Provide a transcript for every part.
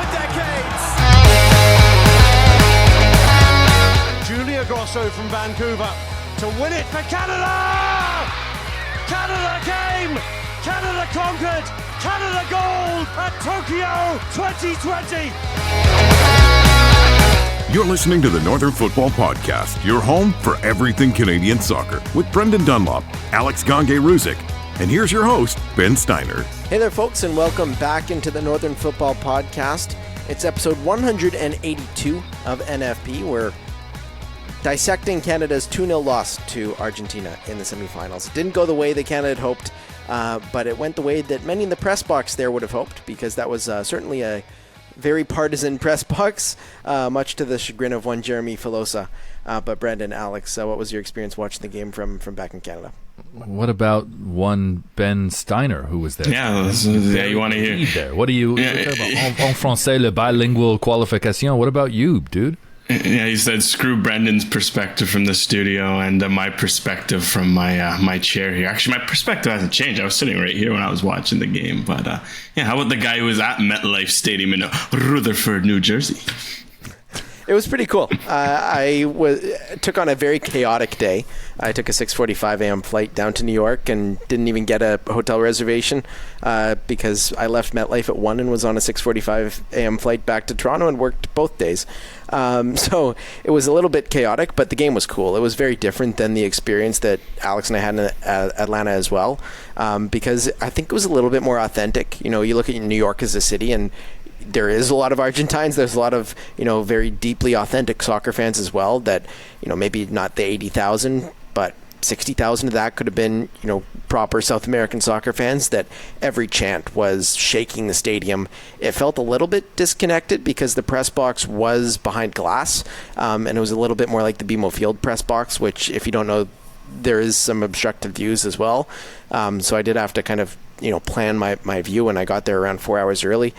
for decades. Julia Grosso from Vancouver to win it for Canada. Canada came. Canada conquered. Canada gold at Tokyo 2020. You're listening to the Northern Football Podcast, your home for everything Canadian soccer, with Brendan Dunlop, Alex Gangué-Ruzic, and here's your host, Ben Steiner. Hey there, folks, and welcome back into the Northern Football Podcast. It's episode 182 of NFP. We're dissecting Canada's 2-0 loss to Argentina in the semifinals. It didn't go the way that Canada had hoped, but it went the way that many in the press box there would have hoped, because that was certainly a very partisan press box, much to the chagrin of one Jeremy Filosa. But Brendan, Alex, what was your experience watching the game from back in Canada? What about one Ben Steiner who was there? Yeah, you want to hear. There. What do you talk about? En français, le bilingual qualification. What about you, dude? Yeah, he said, screw Brendan's perspective from the studio and my perspective from my chair here. Actually, my perspective hasn't changed. I was sitting right here when I was watching the game. But how about the guy who was at MetLife Stadium in Rutherford, New Jersey? It was pretty cool. I took on a very chaotic day. I took a 6:45 a.m. flight down to New York and didn't even get a hotel reservation because I left MetLife at 1 and was on a 6:45 a.m. flight back to Toronto and worked both days. So it was a little bit chaotic, but the game was cool. It was very different than the experience that Alex and I had in Atlanta as well, because I think it was a little bit more authentic. You know, you look at New York as a city, and there is a lot of Argentines. There's a lot of, very deeply authentic soccer fans as well that, maybe not the 80,000, but 60,000 of that could have been, proper South American soccer fans that every chant was shaking the stadium. It felt a little bit disconnected because the press box was behind glass, and it was a little bit more like the BMO Field press box, which, if you don't know, there is some obstructive views as well. So I did have to kind of, plan my view, and I got there around 4 hours early.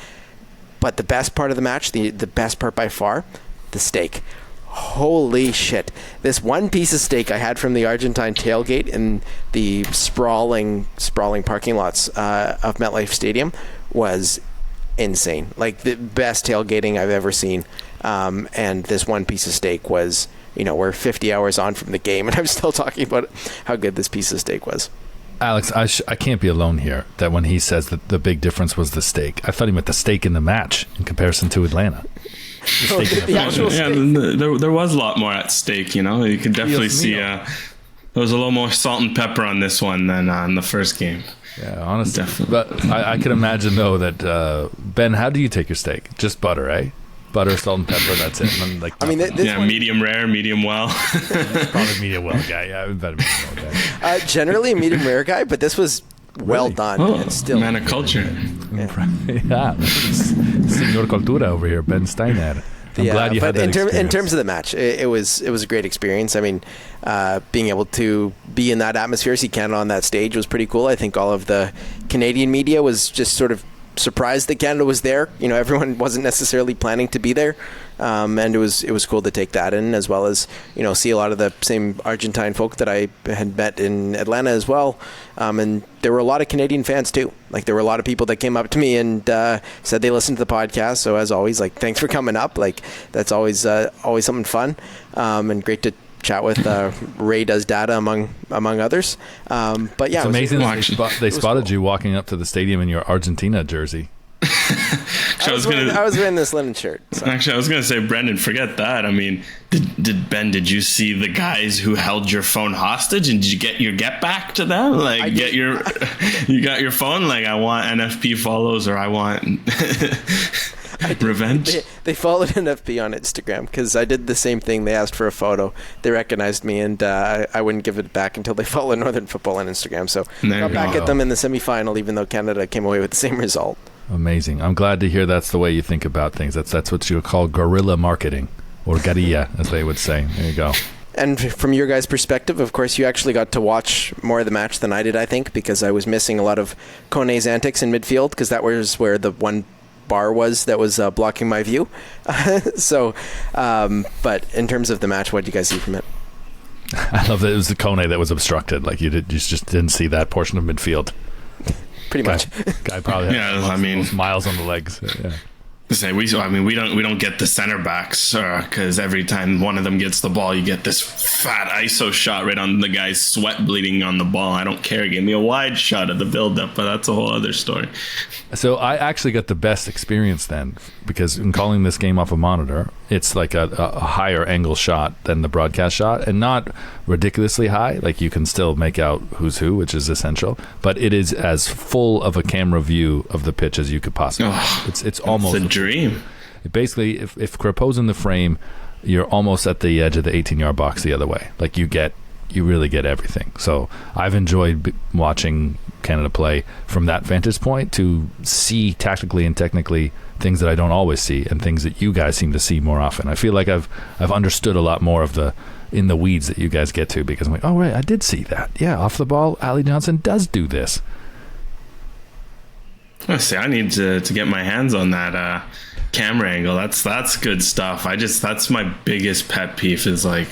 But the best part of the match, the best part by far, the steak. Holy shit. This one piece of steak I had from the Argentine tailgate in the sprawling parking lots of MetLife Stadium was insane. Like the best tailgating I've ever seen. And this one piece of steak was, we're 50 hours on from the game, and I'm still talking about how good this piece of steak was. Alex, I can't be alone here that when he says that the big difference was the steak. I thought he meant the steak in the match in comparison to Atlanta. There was a lot more at stake, You could definitely see there was a little more salt and pepper on this one than in the first game. Yeah, honestly. Definitely. But I can imagine, though, that, Ben, how do you take your steak? Just butter, eh? Butter, salt, and pepper, that's it. And then, medium rare, medium well. Probably medium well guy. Yeah, I'm better medium well guy. Generally a medium rare guy, but this was well done. And still man of culture. Yeah. Senor Cultura over here, Ben Steiner. I'm glad you had that experience. In terms of the match, it was a great experience. I mean, being able to be in that atmosphere, see Canada on that stage was pretty cool. I think all of the Canadian media was just sort of surprised that Canada was there. Everyone wasn't necessarily planning to be there, and it was cool to take that in, as well as see a lot of the same Argentine folk that I had met in Atlanta as well. And there were a lot of Canadian fans too. Like there were a lot of people that came up to me and said they listened to the podcast. So as always, like, thanks for coming up. Like that's always something fun, and great to chat with Ray Does Data among others. But yeah, it's amazing they spotted you walking up to the stadium in your Argentina jersey. I was wearing this linen shirt. So. Actually, I was going to say, Brendan, forget that. I mean, did you see the guys who held your phone hostage, and did you get your get back to them? Like, you got your phone? Like, I want NFP follows, or I want revenge. They followed NFP on Instagram because I did the same thing. They asked for a photo. They recognized me, and I wouldn't give it back until they followed Northern Football on Instagram. So got back at them in the semifinal, even though Canada came away with the same result. Amazing. I'm glad to hear that's the way you think about things. That's what you call guerrilla marketing, or guerrilla, as they would say. There you go. And from your guys' perspective, of course, you actually got to watch more of the match than I did, I think, because I was missing a lot of Kone's antics in midfield, because that was where the one bar was that was blocking my view. But in terms of the match, what did you guys see from it? I love that it was the Kone that was obstructed. Like you just didn't see that portion of midfield. Pretty much. Guy probably had miles on the legs. Yeah. We don't get the center backs because every time one of them gets the ball, you get this fat ISO shot right on the guy's sweat bleeding on the ball. I don't care. Give me a wide shot of the build-up, but that's a whole other story. So I actually got the best experience then, because in calling this game off a monitor, it's like a higher angle shot than the broadcast shot, and not ridiculously high. Like you can still make out who's who, which is essential, but it is as full of a camera view of the pitch as you could possibly. It's almost a dream. Basically, if Crepeau's in the frame, you're almost at the edge of the 18-yard box the other way. Like you really get everything. So I've enjoyed watching Canada play from that vantage point, to see tactically and technically things that I don't always see, and things that you guys seem to see more often. I feel like I've understood a lot more of the in the weeds that you guys get to, because I'm like, oh right, I did see that. Yeah, off the ball, Ali Johnson does do this. I need to get my hands on that camera angle. That's good stuff. That's my biggest pet peeve, is like,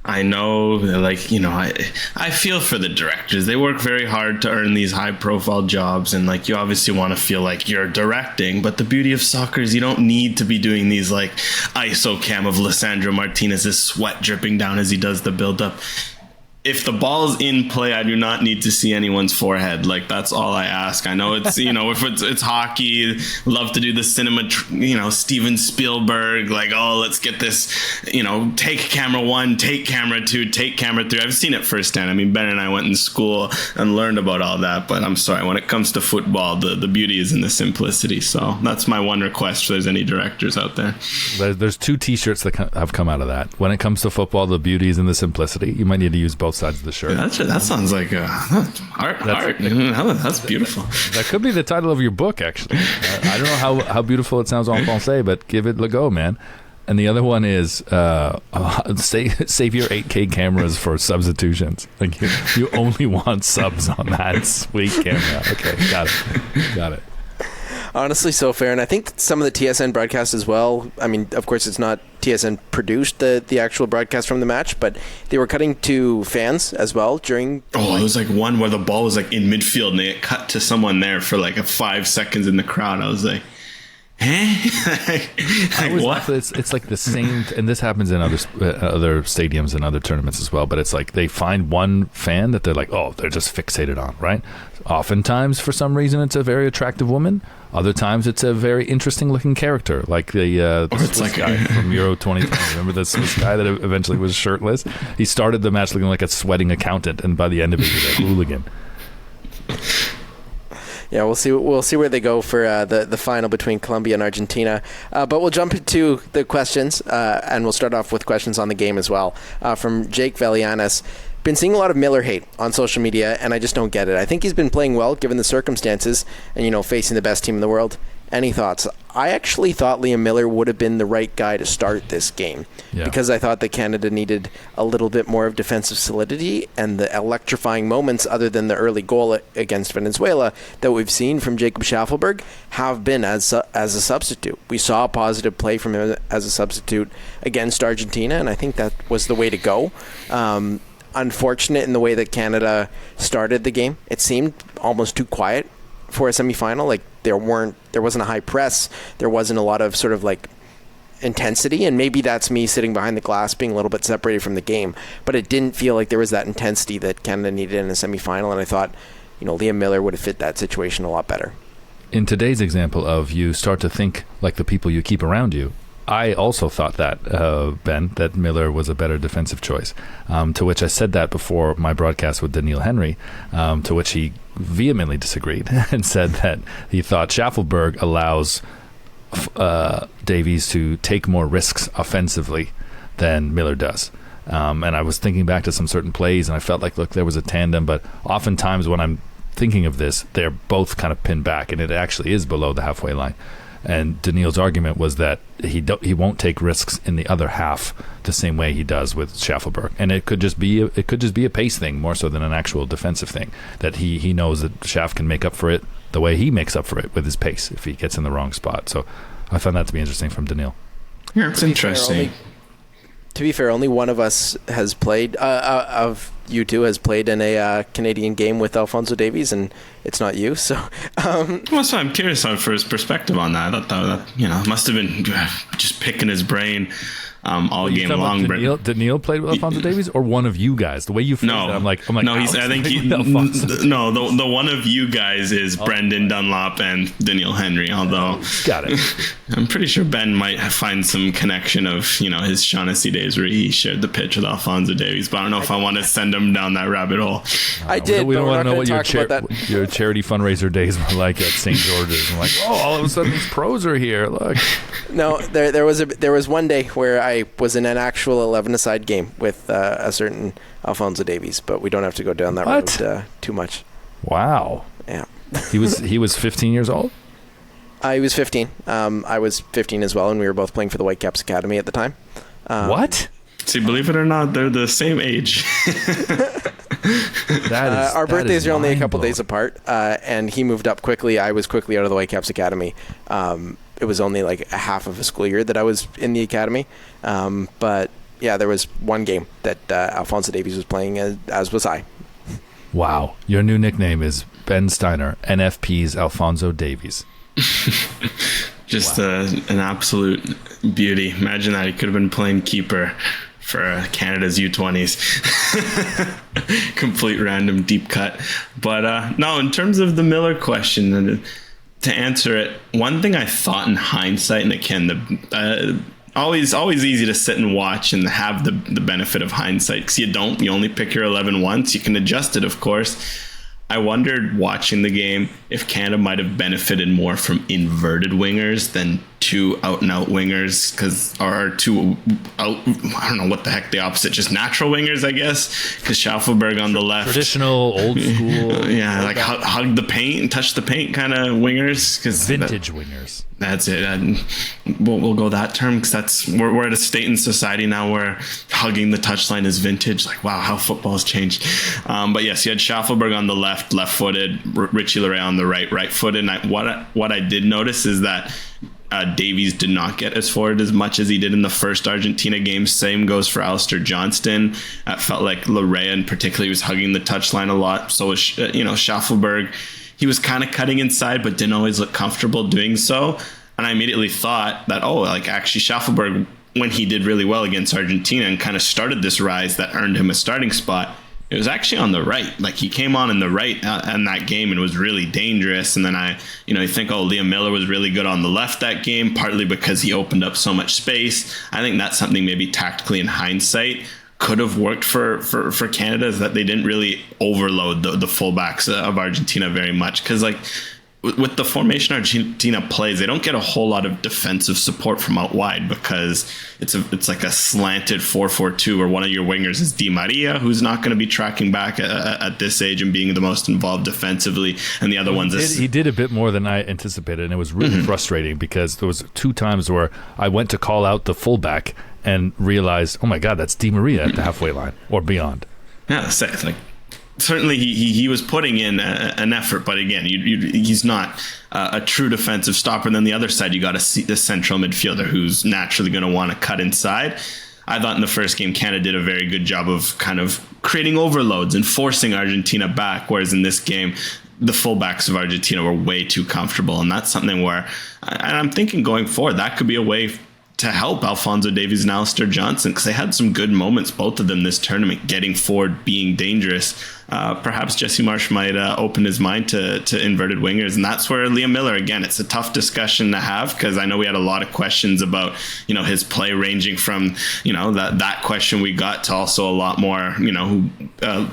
I know, like, you know, I feel for the directors. They work very hard to earn these high profile jobs, and like, you obviously want to feel like you're directing, but the beauty of soccer is you don't need to be doing these like ISO cam of Lisandro Martinez's sweat dripping down as he does the build up. If the ball's in play, I do not need to see anyone's forehead. Like, that's all I ask. I know it's, you know, if it's hockey, love to do the cinema, you know, Steven Spielberg, like, oh, let's get this, you know, take camera 1, take camera 2, take camera 3. I've seen it firsthand. I mean, Ben and I went in school and learned about all that, but I'm sorry, when it comes to football, the beauty is in the simplicity. So that's my one request if there's any directors out there. There's 2 t-shirts that have come out of that. When it comes to football, the beauty is in the simplicity. You might need to use both sides of the shirt. Yeah, that sounds like art. That's beautiful. That could be the title of your book, actually. I don't know how beautiful it sounds en français, but give it a go, man. And the other one is save your 8K cameras for substitutions. Like you only want subs on that sweet camera. Okay, got it. Honestly, so fair. And I think some of the TSN broadcast as well, I mean, of course, it's not TSN produced the actual broadcast from the match, but they were cutting to fans as well during... Oh, it was like one where the ball was like in midfield and they cut to someone there for like 5 seconds in the crowd. I was like... What? It's like the same, and this happens in other stadiums and other tournaments as well, but it's like they find one fan that they're like, oh, they're just fixated on, right? Oftentimes, for some reason, it's a very attractive woman. Other times, it's a very interesting looking character, like the Swiss guy from Euro 2020. Remember the Swiss guy that eventually was shirtless? He started the match looking like a sweating accountant, and by the end of it, he was a hooligan. Yeah, we'll see where they go for the final between Colombia and Argentina. But we'll jump into the questions, and we'll start off with questions on the game as well. From Jake Velianis. Been seeing a lot of Miller hate on social media, and I just don't get it. I think he's been playing well given the circumstances and, you know, facing the best team in the world. Any thoughts? I actually thought Liam Miller would have been the right guy to start this game because I thought that Canada needed a little bit more of defensive solidity, and the electrifying moments other than the early goal against Venezuela that we've seen from Jacob Schaffelberg have been as a substitute. We saw a positive play from him as a substitute against Argentina, and I think that was the way to go. Unfortunate in the way that Canada started the game. It seemed almost too quiet for a semifinal. Like there wasn't a high press. There wasn't a lot of sort of like intensity, and maybe that's me sitting behind the glass being a little bit separated from the game, but it didn't feel like there was that intensity that Canada needed in a semifinal, and I thought, you know, Liam Miller would have fit that situation a lot better. In today's example of you start to think like the people you keep around you, I also thought that, Ben, that Miller was a better defensive choice, to which I said that before my broadcast with Daniil Henry, to which he vehemently disagreed and said that he thought Schaffelberg allows Davies to take more risks offensively than Miller does. And I was thinking back to some certain plays, and I felt like, look, there was a tandem, but oftentimes when I'm thinking of this, they're both kind of pinned back, and it actually is below the halfway line. And Daniil's argument was that he won't take risks in the other half the same way he does with Schaffelberg, and it could just be a pace thing more so than an actual defensive thing. That he knows that Schaff can make up for it the way he makes up for it with his pace if he gets in the wrong spot. So I found that to be interesting from Daniil. Yeah, it's interesting. To be fair, only one of us has played of you two has played in a Canadian game with Alphonso Davies, and it's not you. So, well, so I'm curious for his perspective on that. I thought that must have been just picking his brain all game long. Did Neil play with Alphonso Davies, or one of you guys? The way you phrased it, I'm like, no. I think the one of you guys is Brendan Dunlop and Daniel Henry. Although, got it. I'm pretty sure Ben might find some connection of his Shaughnessy days where he shared the pitch with Alphonso Davies. But I don't know if I want to send him down that rabbit hole. I did. We don't want to know what your your charity fundraiser days were like at St. George's. I'm like, all of a sudden these pros are here. Look. No, there was one day where I was in an actual 11-a-side game with a certain Alphonso Davies, but we don't have to go down that road too much. Wow. Yeah. He was 15 years old? He was 15. I was 15 as well, and we were both playing for the Whitecaps Academy at the time. What? See, believe it or not, they're the same age. Our birthdays are only a couple days apart, and he moved up quickly. I was quickly out of the Whitecaps Academy. It was only like a half of a school year that I was in the academy. But yeah, there was one game that Alphonso Davies was playing, as was I. Wow. Your new nickname is Ben Steiner, NFP's Alphonso Davies. Just an absolute beauty. Imagine that. He could have been playing keeper for Canada's U20s. Complete random deep cut. But no, in terms of the Miller question, to answer it, one thing I thought in hindsight, and again, always easy to sit and watch and have the benefit of hindsight, because you only pick your 11 once. You can adjust it, of course. I wondered watching the game if Canada might have benefited more from inverted wingers than two out-and-out wingers, or two out, I don't know what the heck the opposite, just natural wingers, I guess, because Schaufelberg on the left. Traditional, old school. Yeah, like hug the paint and touch the paint kind of wingers. Vintage wingers. That's it. We'll go that term, because we're at a state in society now where hugging the touchline is vintage. Like, wow, how football's changed. But yes, you had Schaufelberg on the left-footed, Richie Laray on the right-footed. And what I did notice is that Davies did not get as forward as much as he did in the first Argentina game. Same goes for Alistair Johnston. It felt like Laray, in particular, was hugging the touchline a lot. So was Schaufelberg. He was kind of cutting inside, but didn't always look comfortable doing so. And I immediately thought that, actually Schaufelberg, when he did really well against Argentina and kind of started this rise that earned him a starting spot, it was actually on the right. Like, he came on in the right in that game and was really dangerous. And then you think, Liam Miller was really good on the left that game, partly because he opened up so much space. I think that's something maybe tactically in hindsight could have worked for Canada, is that they didn't really overload the fullbacks of Argentina very much. Because with the formation Argentina plays, they don't get a whole lot of defensive support from out wide, because it's like a slanted 4-4-2 where one of your wingers is Di Maria, who's not going to be tracking back at this age and being the most involved defensively, and the other he did a bit more than I anticipated, and it was really frustrating, because there was two times where I went to call out the fullback and realized, oh my God, that's Di Maria at the halfway line or beyond. Yeah, it's like, certainly he was putting in an effort, but again, he's not a true defensive stopper. And then the other side, you got a central midfielder who's naturally going to want to cut inside. I thought in the first game, Canada did a very good job of kind of creating overloads and forcing Argentina back, whereas in this game, the fullbacks of Argentina were way too comfortable. And that's something where, and I'm thinking going forward, that could be a way to help Alphonso Davies and Alistair Johnston, because they had some good moments, both of them this tournament, getting forward, being dangerous. Perhaps Jesse Marsch might open his mind to inverted wingers, and that's where Liam Miller, again, it's a tough discussion to have, because I know we had a lot of questions about his play, ranging from that question we got to also a lot more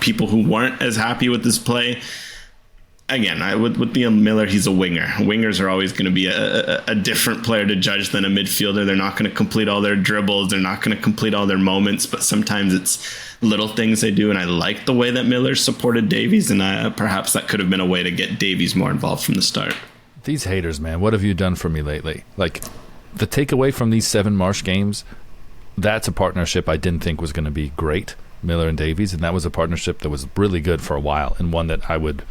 people who weren't as happy with his play. Again, with Liam Miller, he's a winger. Wingers are always going to be a different player to judge than a midfielder. They're not going to complete all their dribbles. They're not going to complete all their moments, but sometimes it's little things they do. And I like the way that Miller supported Davies, and perhaps that could have been a way to get Davies more involved from the start. These haters, man, what have you done for me lately? Like, the takeaway from these 7 Marsch games, that's a partnership I didn't think was going to be great, Miller and Davies, and that was a partnership that was really good for a while, and one that I would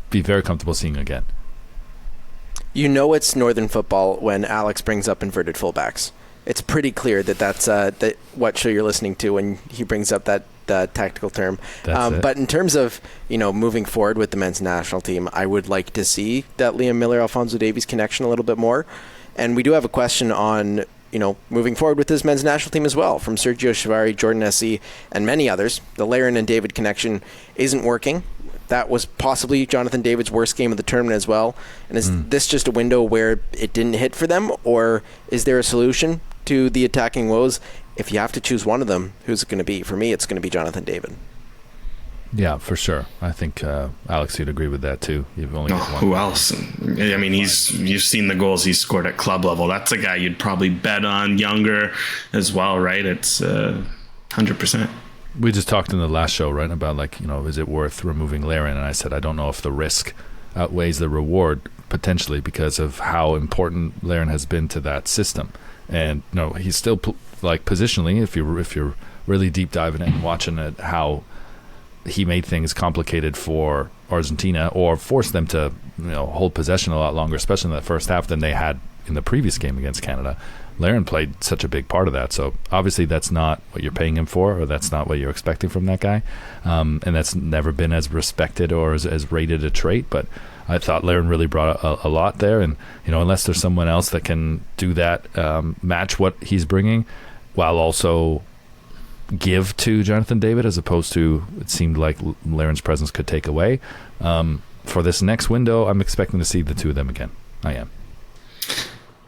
be very comfortable seeing again. It's Northern football when Alex brings up inverted fullbacks. It's pretty clear that that's what show you're listening to when he brings up that tactical term. That's it. But in terms of, moving forward with the men's national team, I would like to see that Liam Miller, Alphonso Davies connection a little bit more. And we do have a question on, moving forward with this men's national team as well, from Sergio Chiavari, Jordan Essie, and many others. The Larin and David connection isn't working. That was possibly Jonathan David's worst game of the tournament as well. And is this just a window where it didn't hit for them, or is there a solution to the attacking woes? If you have to choose one of them, who's it going to be? For me, it's going to be Jonathan David. Yeah, for sure. I think Alex, you'd agree with that too. You've only got one. Who else? I mean, you've seen the goals he's scored at club level. That's a guy you'd probably bet on, younger as well, right? It's 100%. We just talked in the last show, right, about is it worth removing Larin? And I said I don't know if the risk outweighs the reward potentially because of how important Larin has been to that system. And he's still positionally, if you're really deep diving in and watching it, how he made things complicated for Argentina or forced them to hold possession a lot longer, especially in the first half, than they had in the previous game against Canada. Larin played such a big part of that. So obviously that's not what you're paying him for, or that's not what you're expecting from that guy. And that's never been as respected or as rated a trait. But I thought Larin really brought a lot there. And, unless there's someone else that can do that, match what he's bringing, while also give to Jonathan David, as opposed to it seemed like Larin's presence could take away. For this next window, I'm expecting to see the two of them again. I am.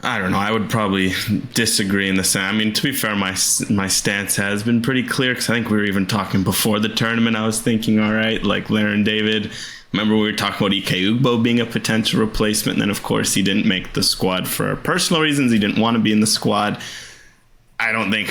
I don't know. I would probably disagree in the same. I mean, to be fair, my stance has been pretty clear, because I think we were even talking before the tournament. I was thinking, all right, like Larin David. Remember, we were talking about Ike Ugbo being a potential replacement. And then, of course, he didn't make the squad for personal reasons. He didn't want to be in the squad. I don't think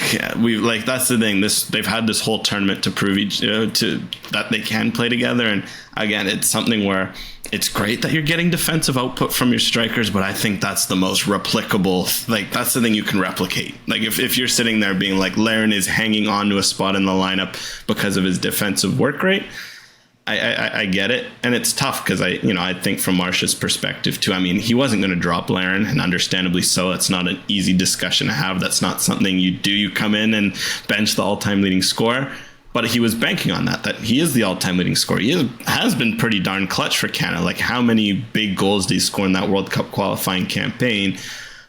that's the thing. They've had this whole tournament to prove that they can play together. And again, it's something where it's great that you're getting defensive output from your strikers, but I think that's the most replicable. That's the thing you can replicate. If you're sitting there being like, Larin is hanging on to a spot in the lineup because of his defensive work rate, I get it, and it's tough because I think from Marcia's perspective too. I mean, he wasn't going to drop Larin, and understandably so. It's not an easy discussion to have. That's not something you do. You come in and bench the all-time leading scorer, but he was banking on that he is the all-time leading scorer. He has been pretty darn clutch for Canada. Like, how many big goals did he score in that World Cup qualifying campaign?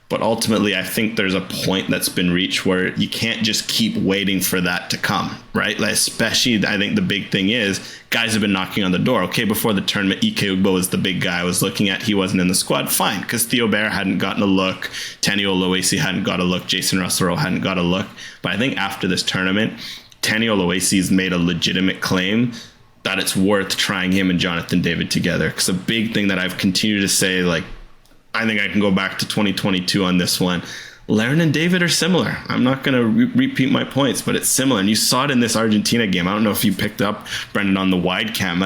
But ultimately, I think there's a point that's been reached where you can't just keep waiting for that to come, right? Especially, I think the big thing is guys have been knocking on the door. Okay, before the tournament, Ike Ugbo was the big guy I was looking at. He wasn't in the squad. Fine, because Theo Bair hadn't gotten a look. Tenio Loasi hadn't got a look. Jason Russell hadn't got a look. But I think after this tournament, Tenio Loasi's made a legitimate claim that it's worth trying him and Jonathan David together. Because a big thing that I've continued to say, I think I can go back to 2022 on this one. Larin and David are similar. I'm not going to repeat my points, but it's similar. And you saw it in this Argentina game. I don't know if you picked up, Brendan, on the wide cam.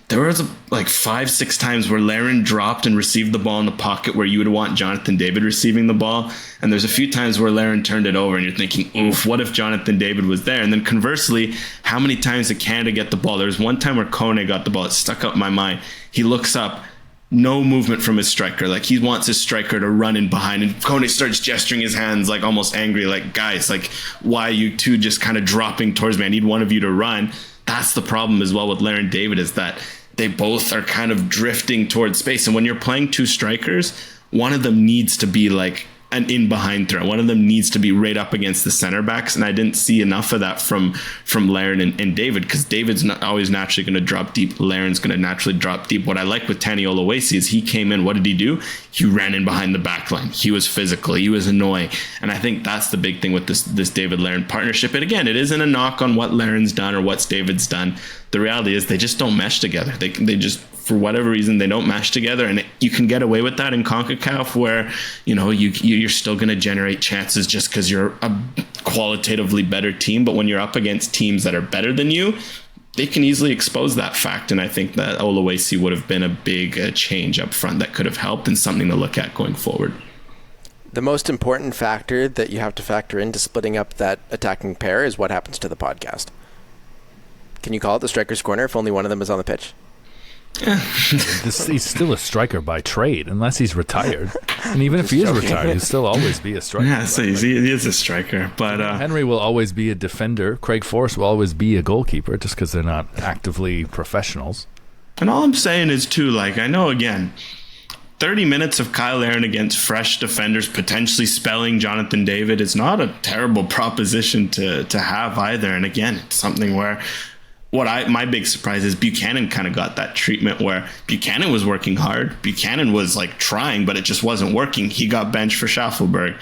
There was 5-6 times where Larin dropped and received the ball in the pocket where you would want Jonathan David receiving the ball. And there's a few times where Larin turned it over and you're thinking, oof, what if Jonathan David was there? And then conversely, how many times did Canada get the ball? There was one time where Kone got the ball. It stuck up in my mind. He looks up. No movement from his striker. He wants his striker to run in behind, and Kone starts gesturing his hands almost angry, guys, why are you two just kind of dropping towards me? I need one of you to run. That's the problem as well with Larin David, is that they both are kind of drifting towards space. And when you're playing two strikers, one of them needs to be an in behind throw. One of them needs to be right up against the center backs, and I didn't see enough of that from Larin and David, because David's not always naturally going to drop deep. Larin's going to naturally drop deep. What I like with Tenio Loasi is he came in. What did he do? He ran in behind the back line. He was physical. He was annoying, and I think that's the big thing with this David Larin partnership. And again, it isn't a knock on what Larin's done or what David's done. The reality is they just don't mesh together. They just, for whatever reason, they don't mesh together, and you can get away with that in CONCACAF, where you're still going to generate chances just because you're a qualitatively better team. But when you're up against teams that are better than you, they can easily expose that fact. And I think that Oluwasi would have been a big change up front that could have helped, and something to look at going forward. The most important factor that you have to factor into splitting up that attacking pair is what happens to the podcast. Can you call it the Striker's Corner if only one of them is on the pitch? He's still a striker by trade, unless he's retired. And even if he is retired, he'll still always be a striker. Yeah, so he is a striker. But Henry will always be a defender. Craig Forrest will always be a goalkeeper, just because they're not actively professionals. And all I'm saying is, too, like, I know, again, 30 minutes of Kyle Larin against fresh defenders, potentially spelling Jonathan David, is not a terrible proposition to have either. And again, it's something where my big surprise is Buchanan kind of got that treatment where Buchanan was working hard. Buchanan was like trying, but it just wasn't working. He got benched for Schaffelberg.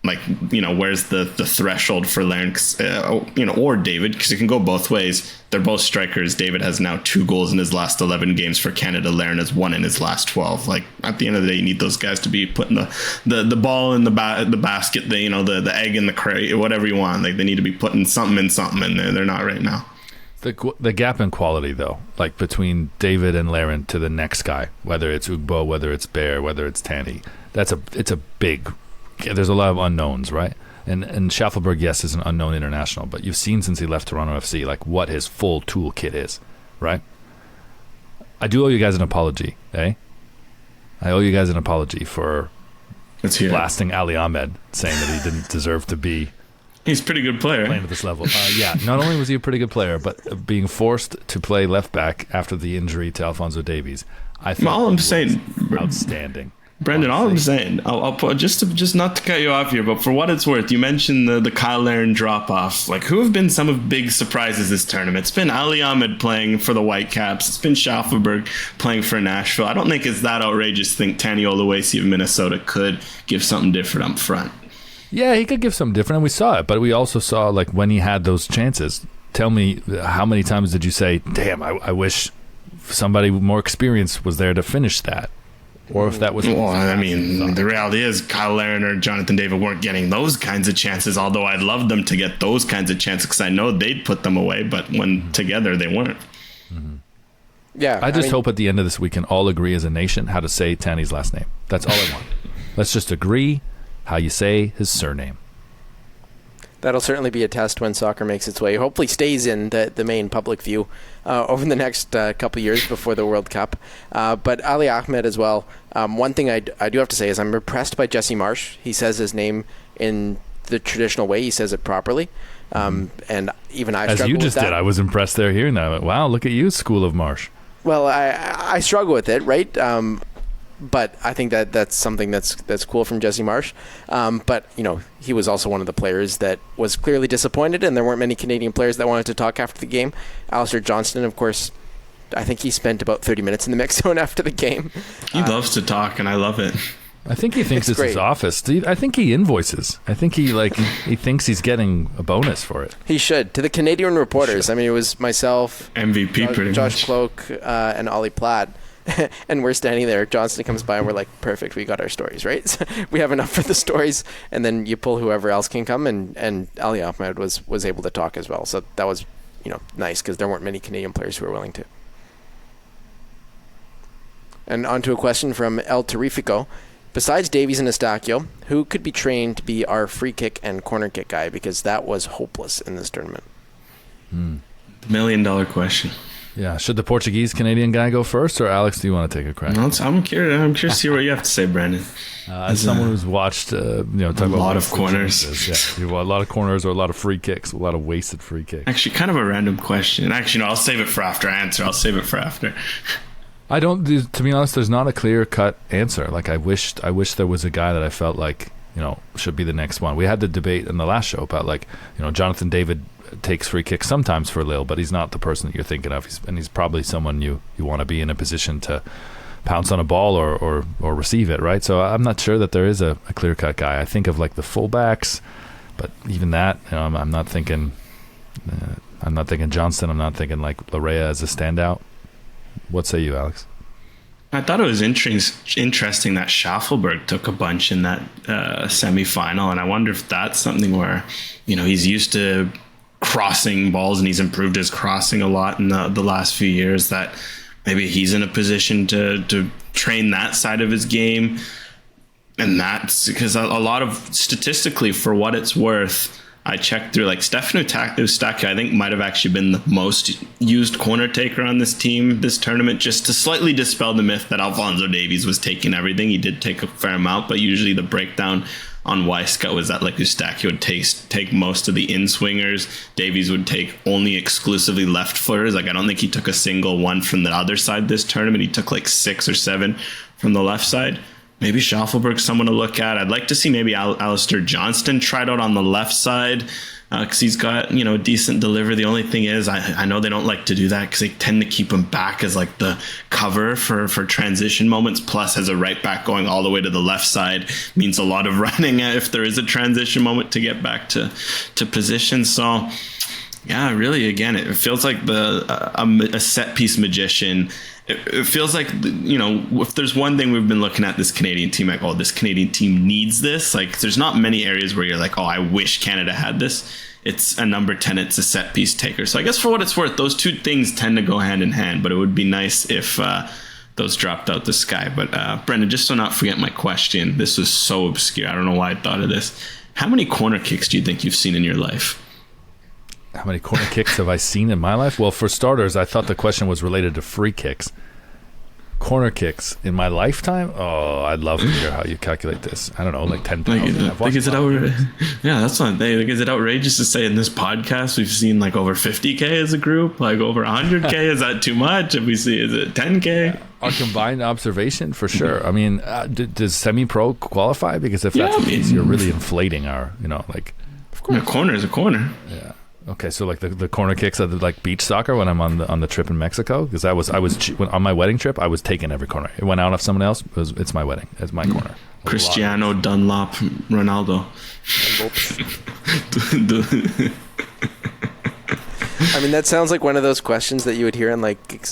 Like, where's the threshold for Larin, or David, because it can go both ways. They're both strikers. David has now 2 goals in his last 11 games for Canada. Larin has 1 in his last 12. Like, at the end of the day, you need those guys to be putting the ball in the basket, the egg in the crate, whatever you want. Like, they need to be putting something in something, and they're not right now. The gap in quality, though, like between David and Larin to the next guy, whether it's Ugbo, whether it's Bear, whether it's Tanny, it's a big. There's a lot of unknowns, right? And Schaffelberg, yes, is an unknown international, but you've seen since he left Toronto FC, like, what his full toolkit is, right? I do owe you guys an apology, eh? I owe you guys an apology for blasting Ali Ahmed, saying that he didn't deserve to be. He's a pretty good player. Playing at this level. Yeah, not only was he a pretty good player, but being forced to play left back after the injury to Alphonso Davies, I think all I'm saying, outstanding. Brendan, all I'm saying, I'll put just not to cut you off here, but for what it's worth, you mentioned the Kyle Larin drop off. Like, who have been some of big surprises this tournament? It's been Ali Ahmed playing for the Whitecaps. It's been Schaffelberg playing for Nashville. I don't think it's that outrageous to think Tani Oluwasi of Minnesota could give something different up front. Yeah, he could give something different, and we saw it. But we also saw, like, when he had those chances. Tell me, how many times did you say, "Damn, I wish somebody more experienced was there to finish that"? Or if that was... Well, I mean, the reality is Kyle Larin or Jonathan David weren't getting those kinds of chances, although I'd love them to get those kinds of chances because I know they'd put them away, but when together, they weren't. Mm-hmm. Yeah, I just hope at the end of this we can all agree as a nation how to say Tanny's last name. That's all I want. Let's just agree how you say his surname. That'll certainly be a test when soccer makes its way. Hopefully stays in the main public view over the next couple of years before the World Cup. But Ali Ahmed as well. One thing I do have to say is I'm impressed by Jesse Marsh. He says his name in the traditional way. He says it properly. And even I struggle with that. As you just did. I was impressed there hearing that. I went, wow, look at you, School of Marsh. Well, I struggle with it, right? But I think that's something that's cool from Jesse Marsh. But, he was also one of the players that was clearly disappointed, and there weren't many Canadian players that wanted to talk after the game. Alistair Johnston, of course, I think he spent about 30 minutes in the mix zone after the game. He loves to talk, and I love it. I think he thinks it's his office. I think he invoices. I think he thinks he's getting a bonus for it. He should. To the Canadian reporters, I mean, it was myself, MVP, Josh Cloak, and Ollie Platt. And we're standing there. Johnston comes by and we're like, perfect, we got our stories, right? So we have enough for the stories, and then you pull whoever else can come, and Ali Ahmed was able to talk as well. So that was nice because there weren't many Canadian players who were willing to. And on to a question from El Terrifico. Besides Davies and Eustachio, who could be trained to be our free kick and corner kick guy? Because that was hopeless in this tournament. $1 million question. Yeah, should the Portuguese-Canadian guy go first, or Alex, do you want to take a crack? No, I'm curious to see what you have to say, Brandon. As someone who's watched, talk about a lot of corners. Yeah, a lot of corners or a lot of free kicks, a lot of wasted free kicks. Actually, kind of a random question. Actually, no, I'll save it for after I answer. I don't, to be honest, there's not a clear-cut answer. Like, I wish there was a guy that I felt like, should be the next one. We had the debate in the last show about, Jonathan David takes free kicks sometimes for Lille, but he's not the person that you're thinking of. He's probably someone you want to be in a position to pounce on a ball or receive it, right? So I'm not sure that there is a clear-cut guy. I think of the fullbacks, but even that, I'm not thinking Johnston. I'm not thinking Larea as a standout. What say you, Alex? I thought it was interesting that Schaffelberg took a bunch in that semifinal, and I wonder if that's something where he's used to crossing balls and he's improved his crossing a lot in the last few years, that maybe he's in a position to train that side of his game. And that's because a lot of, statistically, for what it's worth, I checked through, like, Stefano Eustachio, I think, might have actually been the most used corner taker on this team this tournament, just to slightly dispel the myth that Alphonso Davies was taking everything. He did take a fair amount, but usually the breakdown on Wisecut was that, like, Eustachio would take most of the in-swingers. Davies would take only exclusively left-footers. Like, I don't think he took a single one from the other side this tournament. He took, like, 6 or 7 from the left side. Maybe Schaffelberg's someone to look at. I'd like to see maybe Alistair Johnston tried out on the left side, because he's got, a decent delivery. The only thing is, I know they don't like to do that because they tend to keep him back as, like, the cover for transition moments. Plus, as a right back going all the way to the left side means a lot of running if there is a transition moment to get back to position. So, yeah, really, again, it feels like a set piece magician. It feels like, if there's one thing we've been looking at this Canadian team, like, oh, this Canadian team needs this. Like, there's not many areas where you're like, oh, I wish Canada had this. It's a number 10, it's a set piece taker. So I guess for what it's worth, those two things tend to go hand in hand, but it would be nice if those dropped out the sky. But Brendan, just so not forget my question, this was so obscure. I don't know why I thought of this. How many corner kicks do you think you've seen in your life? How many corner kicks have I seen in my life? Well, for starters, I thought the question was related to free kicks. Corner kicks in my lifetime? Oh, I'd love to hear how you calculate this. I don't know, like 10,000. Like, is it outrageous? Yeah, that's not. Like, is it outrageous to say in this podcast we've seen like over 50K as a group, like over 100K? Is that too much? If we see, is it 10K? Our combined observation, for sure. I mean, does semi-pro qualify? Because if that's the case, you're really inflating our, Of course, a corner is a corner. Yeah. Okay, so like the corner kicks of the, like, beach soccer when I'm on the trip in Mexico, because I was on my wedding trip, I was taking every corner. It went out of someone else. It's my wedding. It's my corner. Cristiano, Dunlop, Ronaldo. I mean, that sounds like one of those questions that you would hear in, like,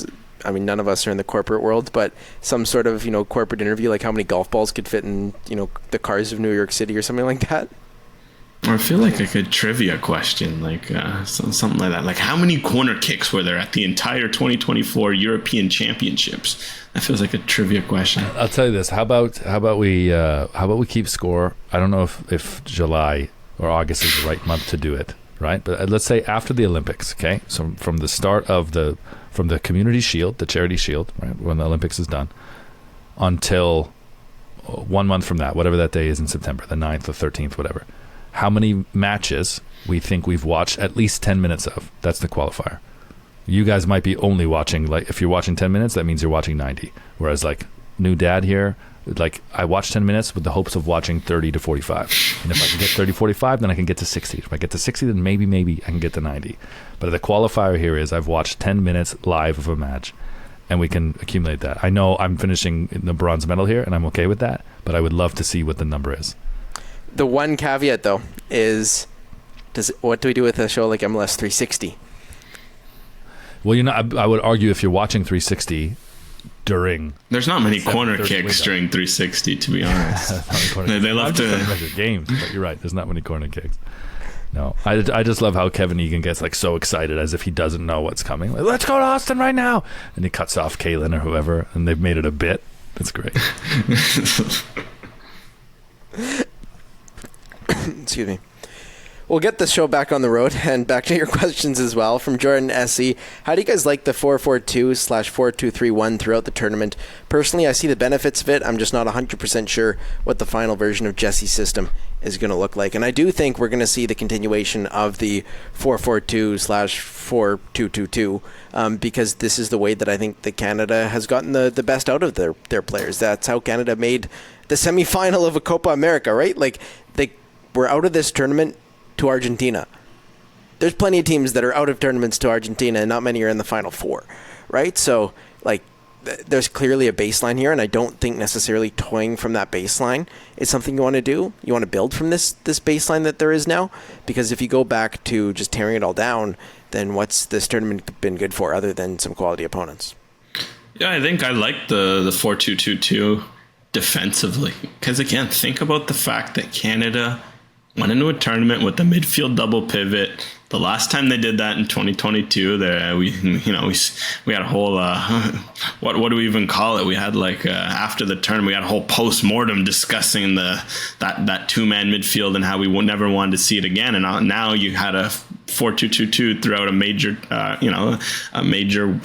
I mean, none of us are in the corporate world, but some sort of, corporate interview, like how many golf balls could fit in, the cars of New York City or something like that. Or I feel like a good trivia question, like something like that. Like, how many corner kicks were there at the entire 2024 European Championships? That feels like a trivia question. I'll tell you this. How about we keep score? I don't know if July or August is the right month to do it, right? But let's say after the Olympics, okay? So from the start of from the Community Shield, the Charity Shield, right, when the Olympics is done, until 1 month from that, whatever that day is in September, the 9th, the 13th, whatever. How many matches we think we've watched at least 10 minutes of? That's the qualifier. You guys might be only watching, like, if you're watching 10 minutes, that means you're watching 90. Whereas, like, new dad here, like, I watch 10 minutes with the hopes of watching 30 to 45. And if I can get 30, 45, then I can get to 60. If I get to 60, then maybe I can get to 90. But the qualifier here is I've watched 10 minutes live of a match, and we can accumulate that. I know I'm finishing the bronze medal here, and I'm okay with that, but I would love to see what the number is. The one caveat, though, is what do we do with a show like MLS 360? Well, I would argue if you're watching 360 during... There's not many corner kicks during 360, to be honest. They love to measure games, but you're right. There's not many corner kicks. No, I just love how Kevin Egan gets, like, so excited as if he doesn't know what's coming. Like, let's go to Austin right now, and he cuts off Kaylin or whoever, and they've made it a bit. It's great. Excuse me. We'll get the show back on the road and back to your questions as well. From Jordan S.E. How do you guys like the 4-4-2/4-2-3-1 throughout the tournament? Personally, I see the benefits of it. I'm just not 100% sure what the final version of Jesse's system is going to look like. And I do think we're going to see the continuation of the 4-4-2/4-2-2-2 because this is the way that I think that Canada has gotten the best out of their players. That's how Canada made the semifinal of a Copa America, right? Like, they were out of this tournament to Argentina. There's plenty of teams that are out of tournaments to Argentina, and not many are in the Final Four, right? So, like, there's clearly a baseline here, and I don't think necessarily toying from that baseline is something you want to do. You want to build from this baseline that there is now, because if you go back to just tearing it all down, then what's this tournament been good for other than some quality opponents? Yeah, I think I like the 4-2-2-2 defensively, because, again, think about the fact that Canada went into a tournament with the midfield double pivot, The last time they did that in 2022, we had a whole what do we even call it? We had after the tournament, we had a whole post-mortem discussing that two-man midfield and how we never wanted to see it again. And now you had a 4-2-2-2 throughout a major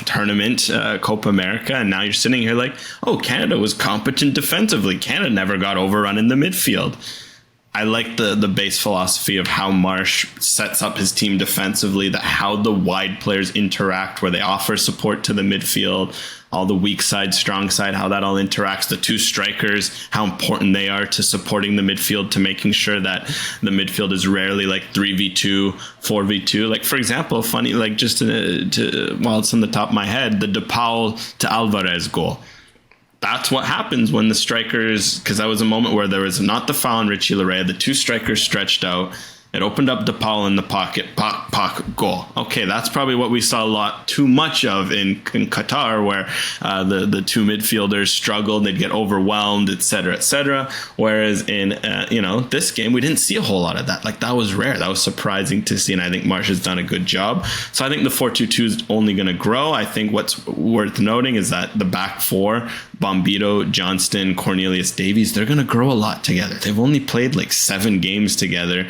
tournament, Copa America, and now you're sitting here like, oh, Canada was competent defensively. Canada never got overrun in the midfield. I like the base philosophy of how Marsh sets up his team defensively, how the wide players interact, where they offer support to the midfield, all the weak side, strong side, how that all interacts, the two strikers, how important they are to supporting the midfield, to making sure that the midfield is rarely 3v2, 4v2. Like, for example, funny, just while it's on the top of my head, the DePaul to Alvarez goal. That's what happens when the strikers, because that was a moment where there was not the foul on Richie Larea, the two strikers stretched out. It opened up DePaul in the pocket, goal. Okay, that's probably what we saw a lot too much of in Qatar, where the two midfielders struggled, they'd get overwhelmed, et cetera, whereas in this game, we didn't see a whole lot of that. That was rare. That was surprising to see, and I think Marsh has done a good job. So I think the 4-2-2 is only going to grow. I think what's worth noting is that the back four, Bombito, Johnston, Cornelius Davies, they're going to grow a lot together. They've only played 7 games together.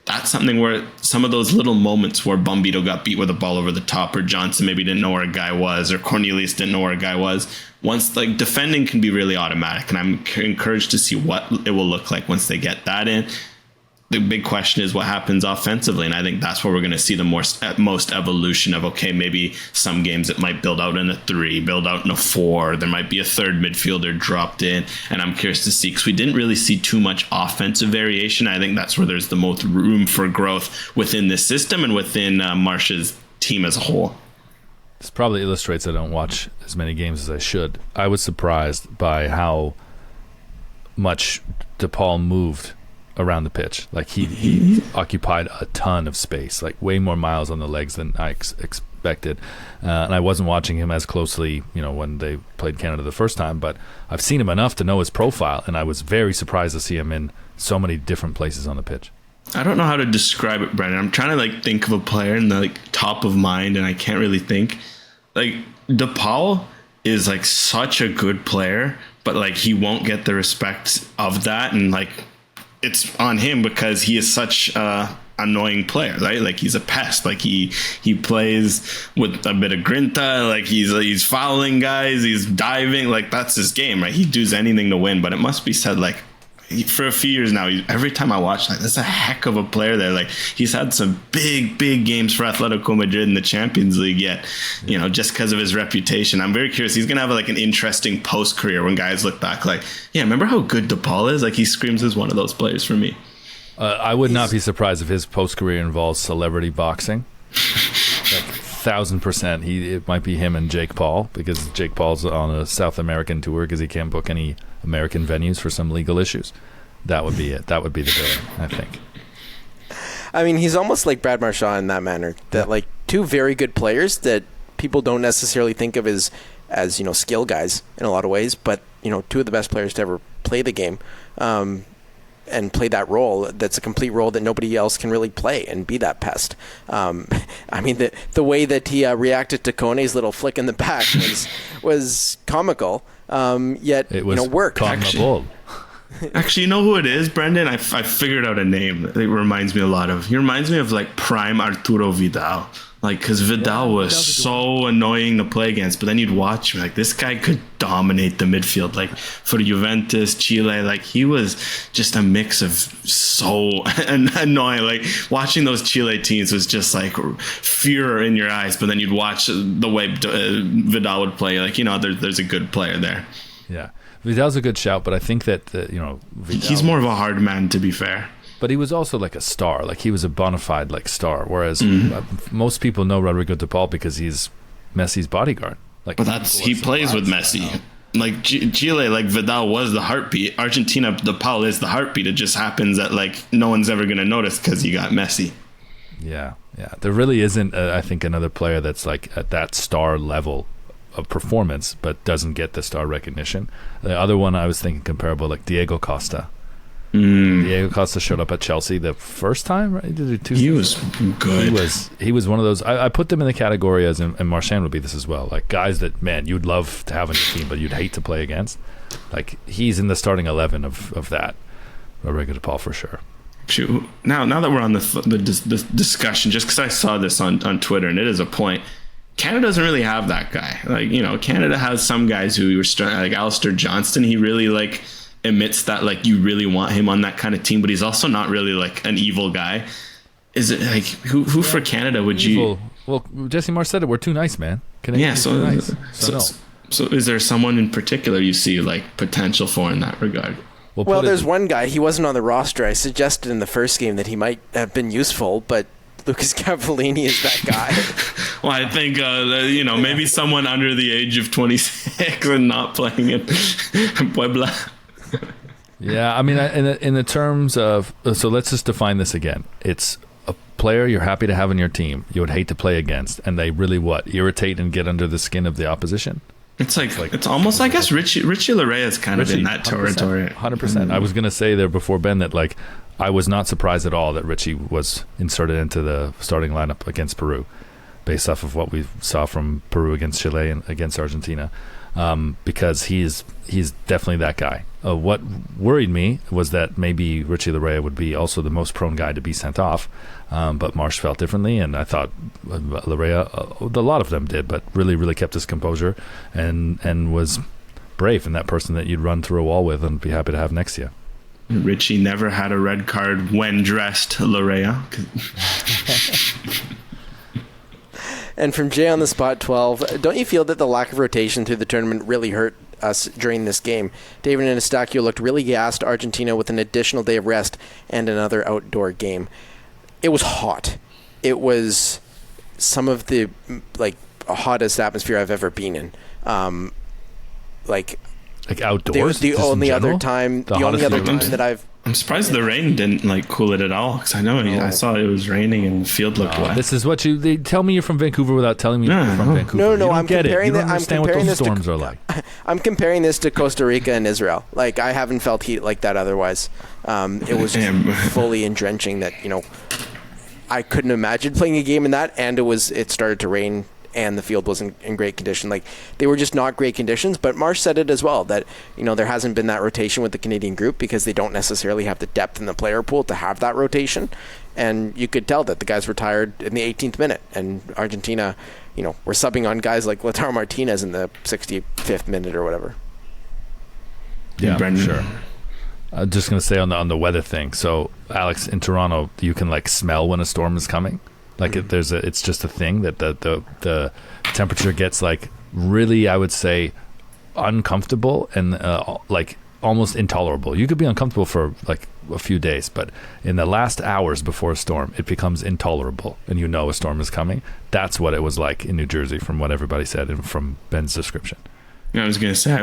That's something where some of those little moments where Bombito got beat with a ball over the top, or Johnson maybe didn't know where a guy was, or Cornelius didn't know where a guy was. Once defending can be really automatic, and I'm encouraged to see what it will look like once they get that in. The big question is what happens offensively, and I think that's where we're going to see the most evolution of, okay, maybe some games it might build out in a 3, build out in a 4, there might be a third midfielder dropped in, and I'm curious to see, because we didn't really see too much offensive variation. I think that's where there's the most room for growth within this system and within Marsh's team as a whole. This probably illustrates I don't watch as many games as I should. I was surprised by how much DePaul moved around the pitch. He occupied a ton of space, way more miles on the legs than I expected, and I wasn't watching him as closely when they played Canada the first time, but I've seen him enough to know his profile, and I was very surprised to see him in so many different places on the pitch. I don't know how to describe it, Brendan. I'm trying to think of a player in the top of mind, and I can't really think. DePaul is such a good player, but he won't get the respect of that, and it's on him because he is such a annoying player, right? He's a pest. He plays with a bit of grinta. He's fouling guys. He's diving. That's his game, right? He'd do anything to win. But it must be said, for a few years now, every time I watch, that's a heck of a player there. He's had some big games for Atletico Madrid in the Champions League yet, just because of his reputation. I'm very curious. He's going to have an interesting post-career when guys look back remember how good DePaul is? He screams as one of those players for me. I would not be surprised if his post-career involves celebrity boxing. 1,000%. It might be him and Jake Paul, because Jake Paul's on a South American tour because he can't book any American venues for some legal issues. That would be it. That would be the villain, I think. I mean, he's almost like Brad Marchand in that manner. That two very good players that people don't necessarily think of as skill guys in a lot of ways, but two of the best players to ever play the game. And play that role. That's a complete role that nobody else can really play and be that pest. I mean, the way that he reacted to Kone's little flick in the back was comical. Yet it was worked. Actually, you know who it is, Brendan? I figured out a name that reminds me a lot of. He reminds me of prime Arturo Vidal. Because Vidal was so annoying to play against, but then you'd watch him, this guy could dominate the midfield. For Juventus, Chile, he was just a mix of so annoying. Watching those Chile teams was just fear in your eyes, but then you'd watch the way Vidal would play, there's a good player there. Yeah. Vidal's a good shout, but I think that, Vidal, he's more of a hard man, to be fair. But he was also a star. He was a bona fide star. Whereas most people know Rodrigo de Paul because he's Messi's bodyguard. But he plays with Messi. Chile, Vidal was the heartbeat. Argentina, de Paul is the heartbeat. It just happens that no one's ever going to notice because you got Messi. Yeah. There really isn't, I think, another player that's at that star level of performance, but doesn't get the star recognition. The other one I was thinking comparable, Diego Costa. Diego Costa showed up at Chelsea the first time, right? He was good. He was one of those. I put them in the category as, and Marchand would be this as well, like guys that, man, you'd love to have on your team, but you'd hate to play against. Like, he's in the starting 11 of that. Rodrigo de Paul for sure. Shoot. Now that we're on the discussion, just because I saw this on Twitter, and it is a point, Canada doesn't really have that guy. Like, you know, Canada has some guys who were like Alistair Johnston. He really like emits that, like, you really want him on that kind of team, but he's also not really like an evil guy. Is it like who for Canada would evil. You? Well, Jesse Marsh said it. We're too nice, man. Too nice. So is there someone in particular you see like potential for in that regard? Well, there's one guy. He wasn't on the roster. I suggested in the first game that he might have been useful, but Lucas Cavallini is that guy. Well, I think, maybe someone under the age of 26 and not playing in Puebla. Yeah, I mean, in the terms of, so let's just define this again. It's a player you're happy to have on your team, you would hate to play against, and they really irritate and get under the skin of the opposition. It's it's almost, I guess, Richie Larea is kind of in that territory. 100%. I was going to say there before, Ben, that like I was not surprised at all that Richie was inserted into the starting lineup against Peru, based off of what we saw from Peru against Chile and against Argentina, because he's definitely that guy. What worried me was that maybe Richie Larea would be also the most prone guy to be sent off, but Marsh felt differently, and I thought Larea, a lot of them did, but really, really kept his composure and was brave, and that person that you'd run through a wall with and be happy to have next to you. Richie never had a red card when dressed, Larea. And from Jay on the spot 12, don't you feel that the lack of rotation through the tournament really hurt us during this game? David and Estacio looked really gassed Argentina with an additional day of rest and another outdoor game. It was hot. It was some of the hottest atmosphere I've ever been in. Like outdoors. The only other time that I've. I'm surprised the rain didn't cool it at all, because I know I saw it was raining and the field looked wet. This is what they tell me you're from Vancouver without telling me you're from Vancouver. No, I'm comparing it. You don't understand what those storms are like. I'm comparing this to Costa Rica and Israel. Like, I haven't felt heat like that otherwise. It was fully drenching that, I couldn't imagine playing a game in that, and it started to rain and the field wasn't in great condition. Like, they were just not great conditions. But Marsh said it as well, that there hasn't been that rotation with the Canadian group because they don't necessarily have the depth in the player pool to have that rotation. And you could tell that the guys were tired in the 18th minute, and Argentina, were subbing on guys like Lautaro Martinez in the 65th minute or whatever. Yeah, sure. I'm just gonna say on the weather thing. So, Alex, in Toronto, you can smell when a storm is coming. It's just a thing that the temperature gets really, I would say, uncomfortable and almost intolerable. You could be uncomfortable for a few days, but in the last hours before a storm, it becomes intolerable, and a storm is coming. That's what it was like in New Jersey, from what everybody said and from Ben's description. I was going to say,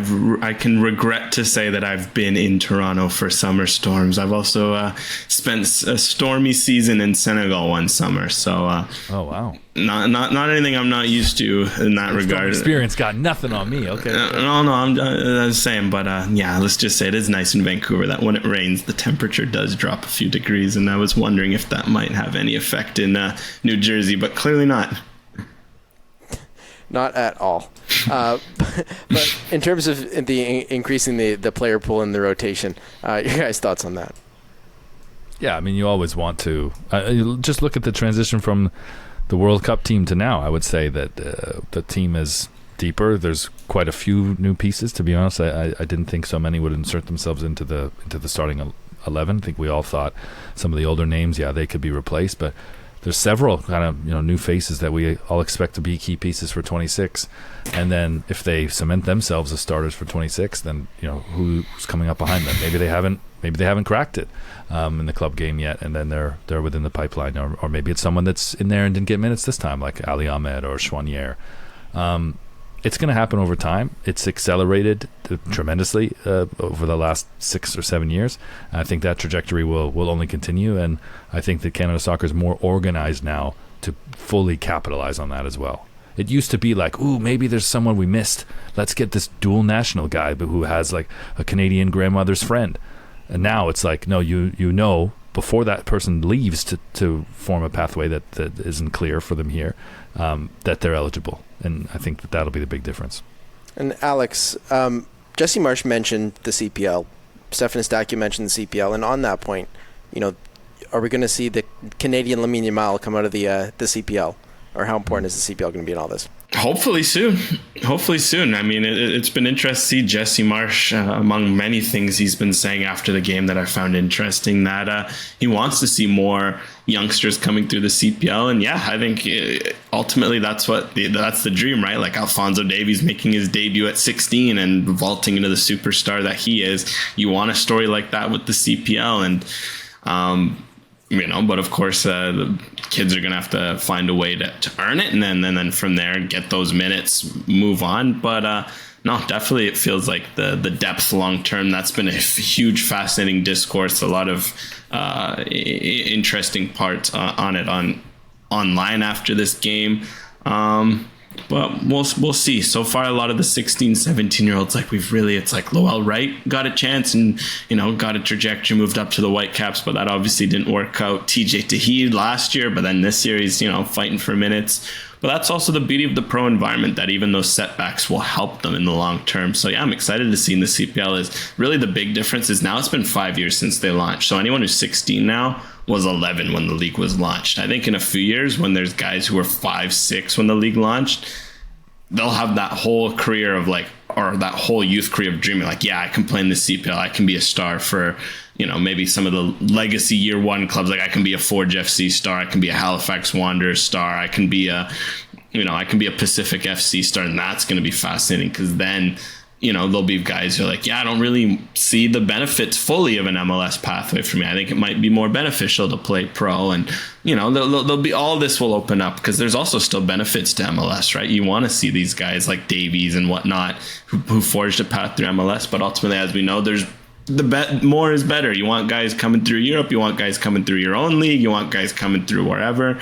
I can regret to say that I've been in Toronto for summer storms. I've also spent a stormy season in Senegal one summer. So, oh wow, not anything I'm not used to in that regard. Experience got nothing on me. Okay, no, I was saying, but let's just say it is nice in Vancouver that when it rains, the temperature does drop a few degrees, and I was wondering if that might have any effect in New Jersey, but clearly not. Not at all. But in terms of increasing the player pool and the rotation, your guys' thoughts on that? Yeah, I mean, you always want to. Just look at the transition from the World Cup team to now. I would say that the team is deeper. There's quite a few new pieces, to be honest. I didn't think so many would insert themselves into the starting 11. I think we all thought some of the older names, they could be replaced, but there's several kind of new faces that we all expect to be key pieces for 26, and then if they cement themselves as starters for 26, then who's coming up behind them? Maybe they haven't cracked it in the club game yet, and then they're within the pipeline, or maybe it's someone that's in there and didn't get minutes this time, like Ali Ahmed or Chouanier. It's going to happen over time. It's accelerated tremendously over the last 6 or 7 years. I think that trajectory will only continue, and I think that Canada Soccer is more organized now to fully capitalize on that as well. It used to be maybe there's someone we missed. Let's get this dual national guy, but who has a Canadian grandmother's friend. And now it's like, no, you know before that person leaves to form a pathway that isn't clear for them here, that they're eligible. And I think that'll be the big difference. And Alex, Jesse Marsch mentioned the CPL. Stefan Eustachiou mentioned the CPL. And on that point, are we going to see the Canadian Lamine Yamal come out of the CPL? Or how important is the CPL going to be in all this? Hopefully soon. I mean, it's been interesting to see Jesse Marsch, among many things he's been saying after the game that I found interesting, that he wants to see more youngsters coming through the CPL. And yeah, I think ultimately that's the dream, right? Like Alphonso Davies making his debut at 16 and vaulting into the superstar that he is. You want a story like that with the CPL. And, but of course, the kids are going to have to find a way to earn it, and then from there get those minutes, move on. But no, definitely it feels like the depth long term. That's been a huge, fascinating discourse. A lot of interesting parts on it online after this game. But we'll see. So far, a lot of the 16, 17-year-olds, it's like Lowell Wright got a chance and, got a trajectory, moved up to the Whitecaps, but that obviously didn't work out. TJ Tahid last year, but then this year he's, fighting for minutes. But that's also the beauty of the pro environment, that even those setbacks will help them in the long term. So yeah, I'm excited to see in the CPL. Is really the big difference is now it's been 5 years since they launched. So anyone who's 16 now was 11 when the league was launched. I think in a few years, when there's guys who were 5, 6 when the league launched, they'll have that whole career of or that whole youth career of dreaming, yeah, I can play in the CPL. I can be a star for, maybe some of the legacy year one clubs. Like I can be a Forge FC star. I can be a Halifax Wanderers star. I can be a Pacific FC star. And that's going to be fascinating, because then, there'll be guys who are like, yeah, I don't really see the benefits fully of an MLS pathway for me. I think it might be more beneficial to play pro. And, there'll be, all this will open up, because there's also still benefits to MLS, right? You want to see these guys like Davies and whatnot who forged a path through MLS. But ultimately, as we know, there's more is better. You want guys coming through Europe. You want guys coming through your own league. You want guys coming through wherever.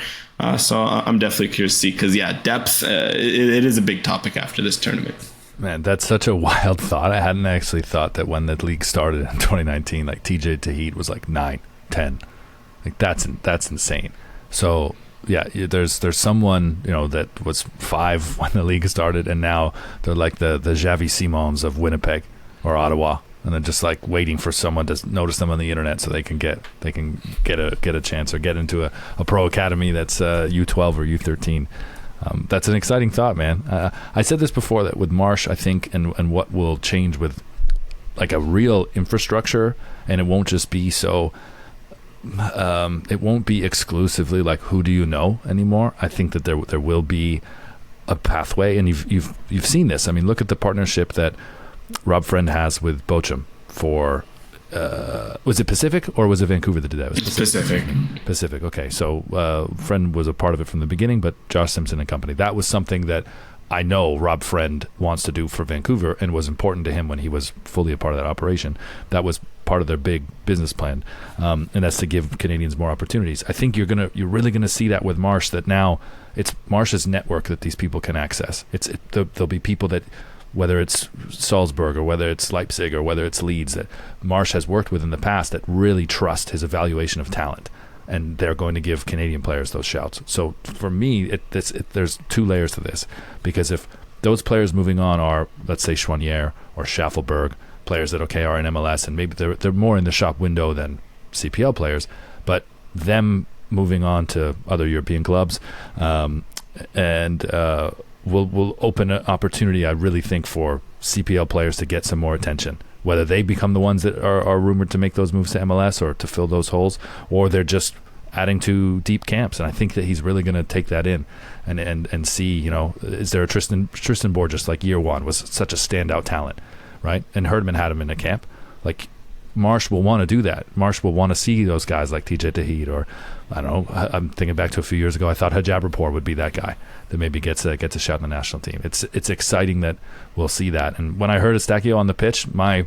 So I'm definitely curious to see, because, yeah, depth, it is a big topic after this tournament. Man, that's such a wild thought. I hadn't actually thought that when the league started in 2019, TJ Tahid was 9, 10. That's insane. So yeah, there's someone that was 5 when the league started, and now they're like the Xavi Simons of Winnipeg or Ottawa, and they're just waiting for someone to notice them on the internet so they can get a chance or get into a pro academy that's U12 or U13. That's an exciting thought, man. I said this before, that with Marsch, I think, and what will change with a real infrastructure, and it won't just be so. It won't be exclusively who do you know anymore. I think that there will be a pathway, and you've seen this. I mean, look at the partnership that Rob Friend has with Bochum for. Was it Pacific or was it Vancouver that did that? It was Pacific. Okay, so Friend was a part of it from the beginning, but Josh Simpson and company. That was something that I know Rob Friend wants to do for Vancouver, and was important to him when he was fully a part of that operation. That was part of their big business plan, and that's to give Canadians more opportunities. I think you're really gonna see that with Marsch. That now it's Marsch's network that these people can access. There'll be people that, whether it's Salzburg or whether it's Leipzig or whether it's Leeds, that Marsch has worked with in the past, that really trust his evaluation of talent, and they're going to give Canadian players those shouts. So for me, there's 2 layers to this, because if those players moving on are, let's say, Chouanière or Schaffelberg, players that are in MLS, and maybe they're more in the shop window than CPL players, but them moving on to other European clubs, will open an opportunity, I really think, for CPL players to get some more attention, whether they become the ones that are rumored to make those moves to MLS or to fill those holes, or they're just adding to deep camps. And I think that he's really going to take that in and see, is there a Tristan Borges, year one, was such a standout talent, right? And Herdman had him in a camp. Marsch will want to do that. Marsch will want to see those guys like TJ Tahid, or I don't know. I'm thinking back to a few years ago. I thought Hajabrapor would be that guy that maybe gets a shot in the national team. It's exciting that we'll see that. And when I heard Eustachiou on the pitch, my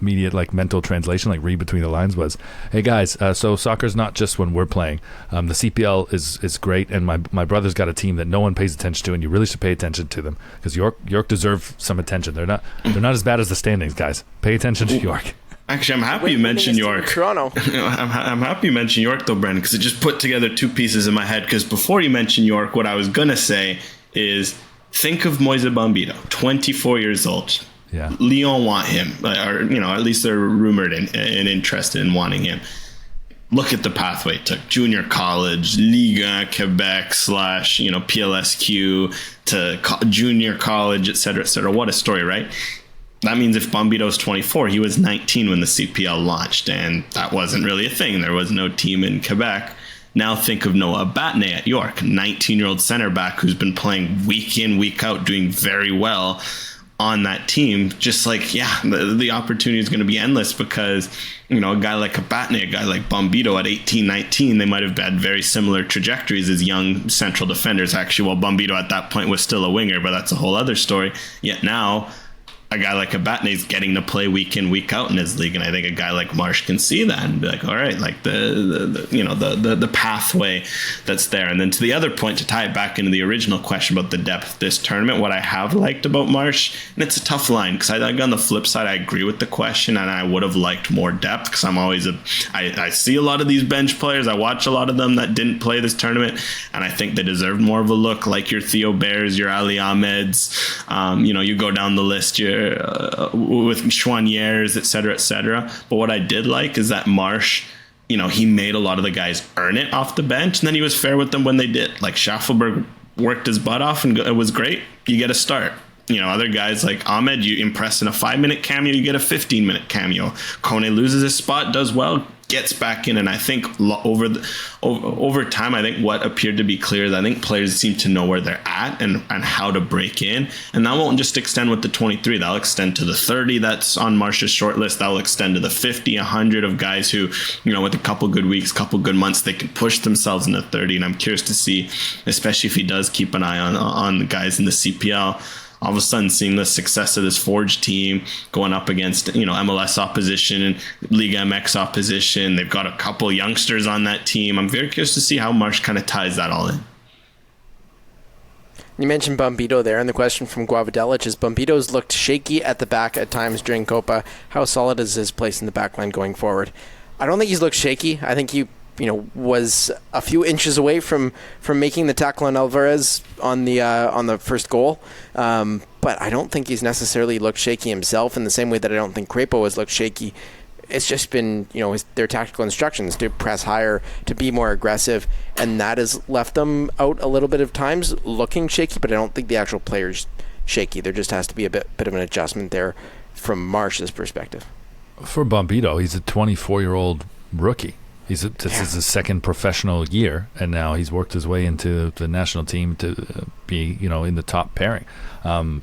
immediate mental translation, read between the lines, was, hey guys, so soccer's not just when we're playing. The CPL is great, and my brother's got a team that no one pays attention to, and you really should pay attention to them, because York deserve some attention. They're not as bad as the standings, guys. Pay attention to York. Actually, I'm happy you mentioned York. Toronto. I'm happy you mentioned York, though, Brendan, because it just put together two pieces in my head. Because before you mentioned York, what I was going to say is think of Moise Bombito, 24 years old. Yeah. Lyon want him, or at least they're rumored and interested in wanting him. Look at the pathway to junior college, Liga, Quebec / PLSQ to junior college, et cetera, et cetera. What a story, right? That means if Bombito's 24, he was 19 when the CPL launched, and that wasn't really a thing. There was no team in Quebec. Now think of Noah Batney at York, 19-year-old center back who's been playing week in, week out, doing very well on that team. Just like, the opportunity is going to be endless because, a guy like Batney, a guy like Bombito at 18, 19, they might have had very similar trajectories as young central defenders. Actually, well, Bombito at that point was still a winger, but that's a whole other story. Yet now, a guy like Abatne is getting to play week in, week out in his league, and I think a guy like Marsh can see that and be like, all right, like the pathway that's there. And then to the other point, to tie it back into the original question about the depth of this tournament, what I have liked about Marsh, and it's a tough line because I think on the flip side, I agree with the question, and I would have liked more depth because I'm always I see a lot of these bench players, I watch a lot of them that didn't play this tournament, and I think they deserve more of a look, like your Theo Bears, your Ali Ahmeds, you go down the list, with Chouaniers, et cetera. But what I did like is that Marsh, he made a lot of the guys earn it off the bench, and then he was fair with them when they did. Like Schaffelberg worked his butt off, and it was great. You get a start. Other guys like Ahmed, you impress in a 5-minute cameo, you get a 15-minute cameo. Kone loses his spot, does well, gets back in, and I think over time, I think what appeared to be clear is I think players seem to know where they're at and how to break in, and that won't just extend with the 23. That'll extend to the 30 that's on Marsh's short list. That'll extend to the 50, 100 of guys who, with a couple good weeks, couple good months, they can push themselves into 30. And I'm curious to see, especially if he does keep an eye on the guys in the CPL. All of a sudden seeing the success of this Forge team going up against, MLS opposition and Liga MX opposition. They've got a couple youngsters on that team. I'm very curious to see how Marsh kind of ties that all in. You mentioned Bombito there, and the question from Guavadelic is Bombito's looked shaky at the back at times during Copa. How solid is his place in the back line going forward? I don't think he's looked shaky. I think he was a few inches away from making the tackle on Alvarez on the first goal. But I don't think he's necessarily looked shaky himself in the same way that I don't think Crepo has looked shaky. It's just been, their tactical instructions to press higher, to be more aggressive, and that has left them out a little bit of times looking shaky, but I don't think the actual player's shaky. There just has to be a bit of an adjustment there from Marsh's perspective. For Bombito, he's a 24-year-old rookie. This is his second professional year, and now he's worked his way into the national team to be, in the top pairing.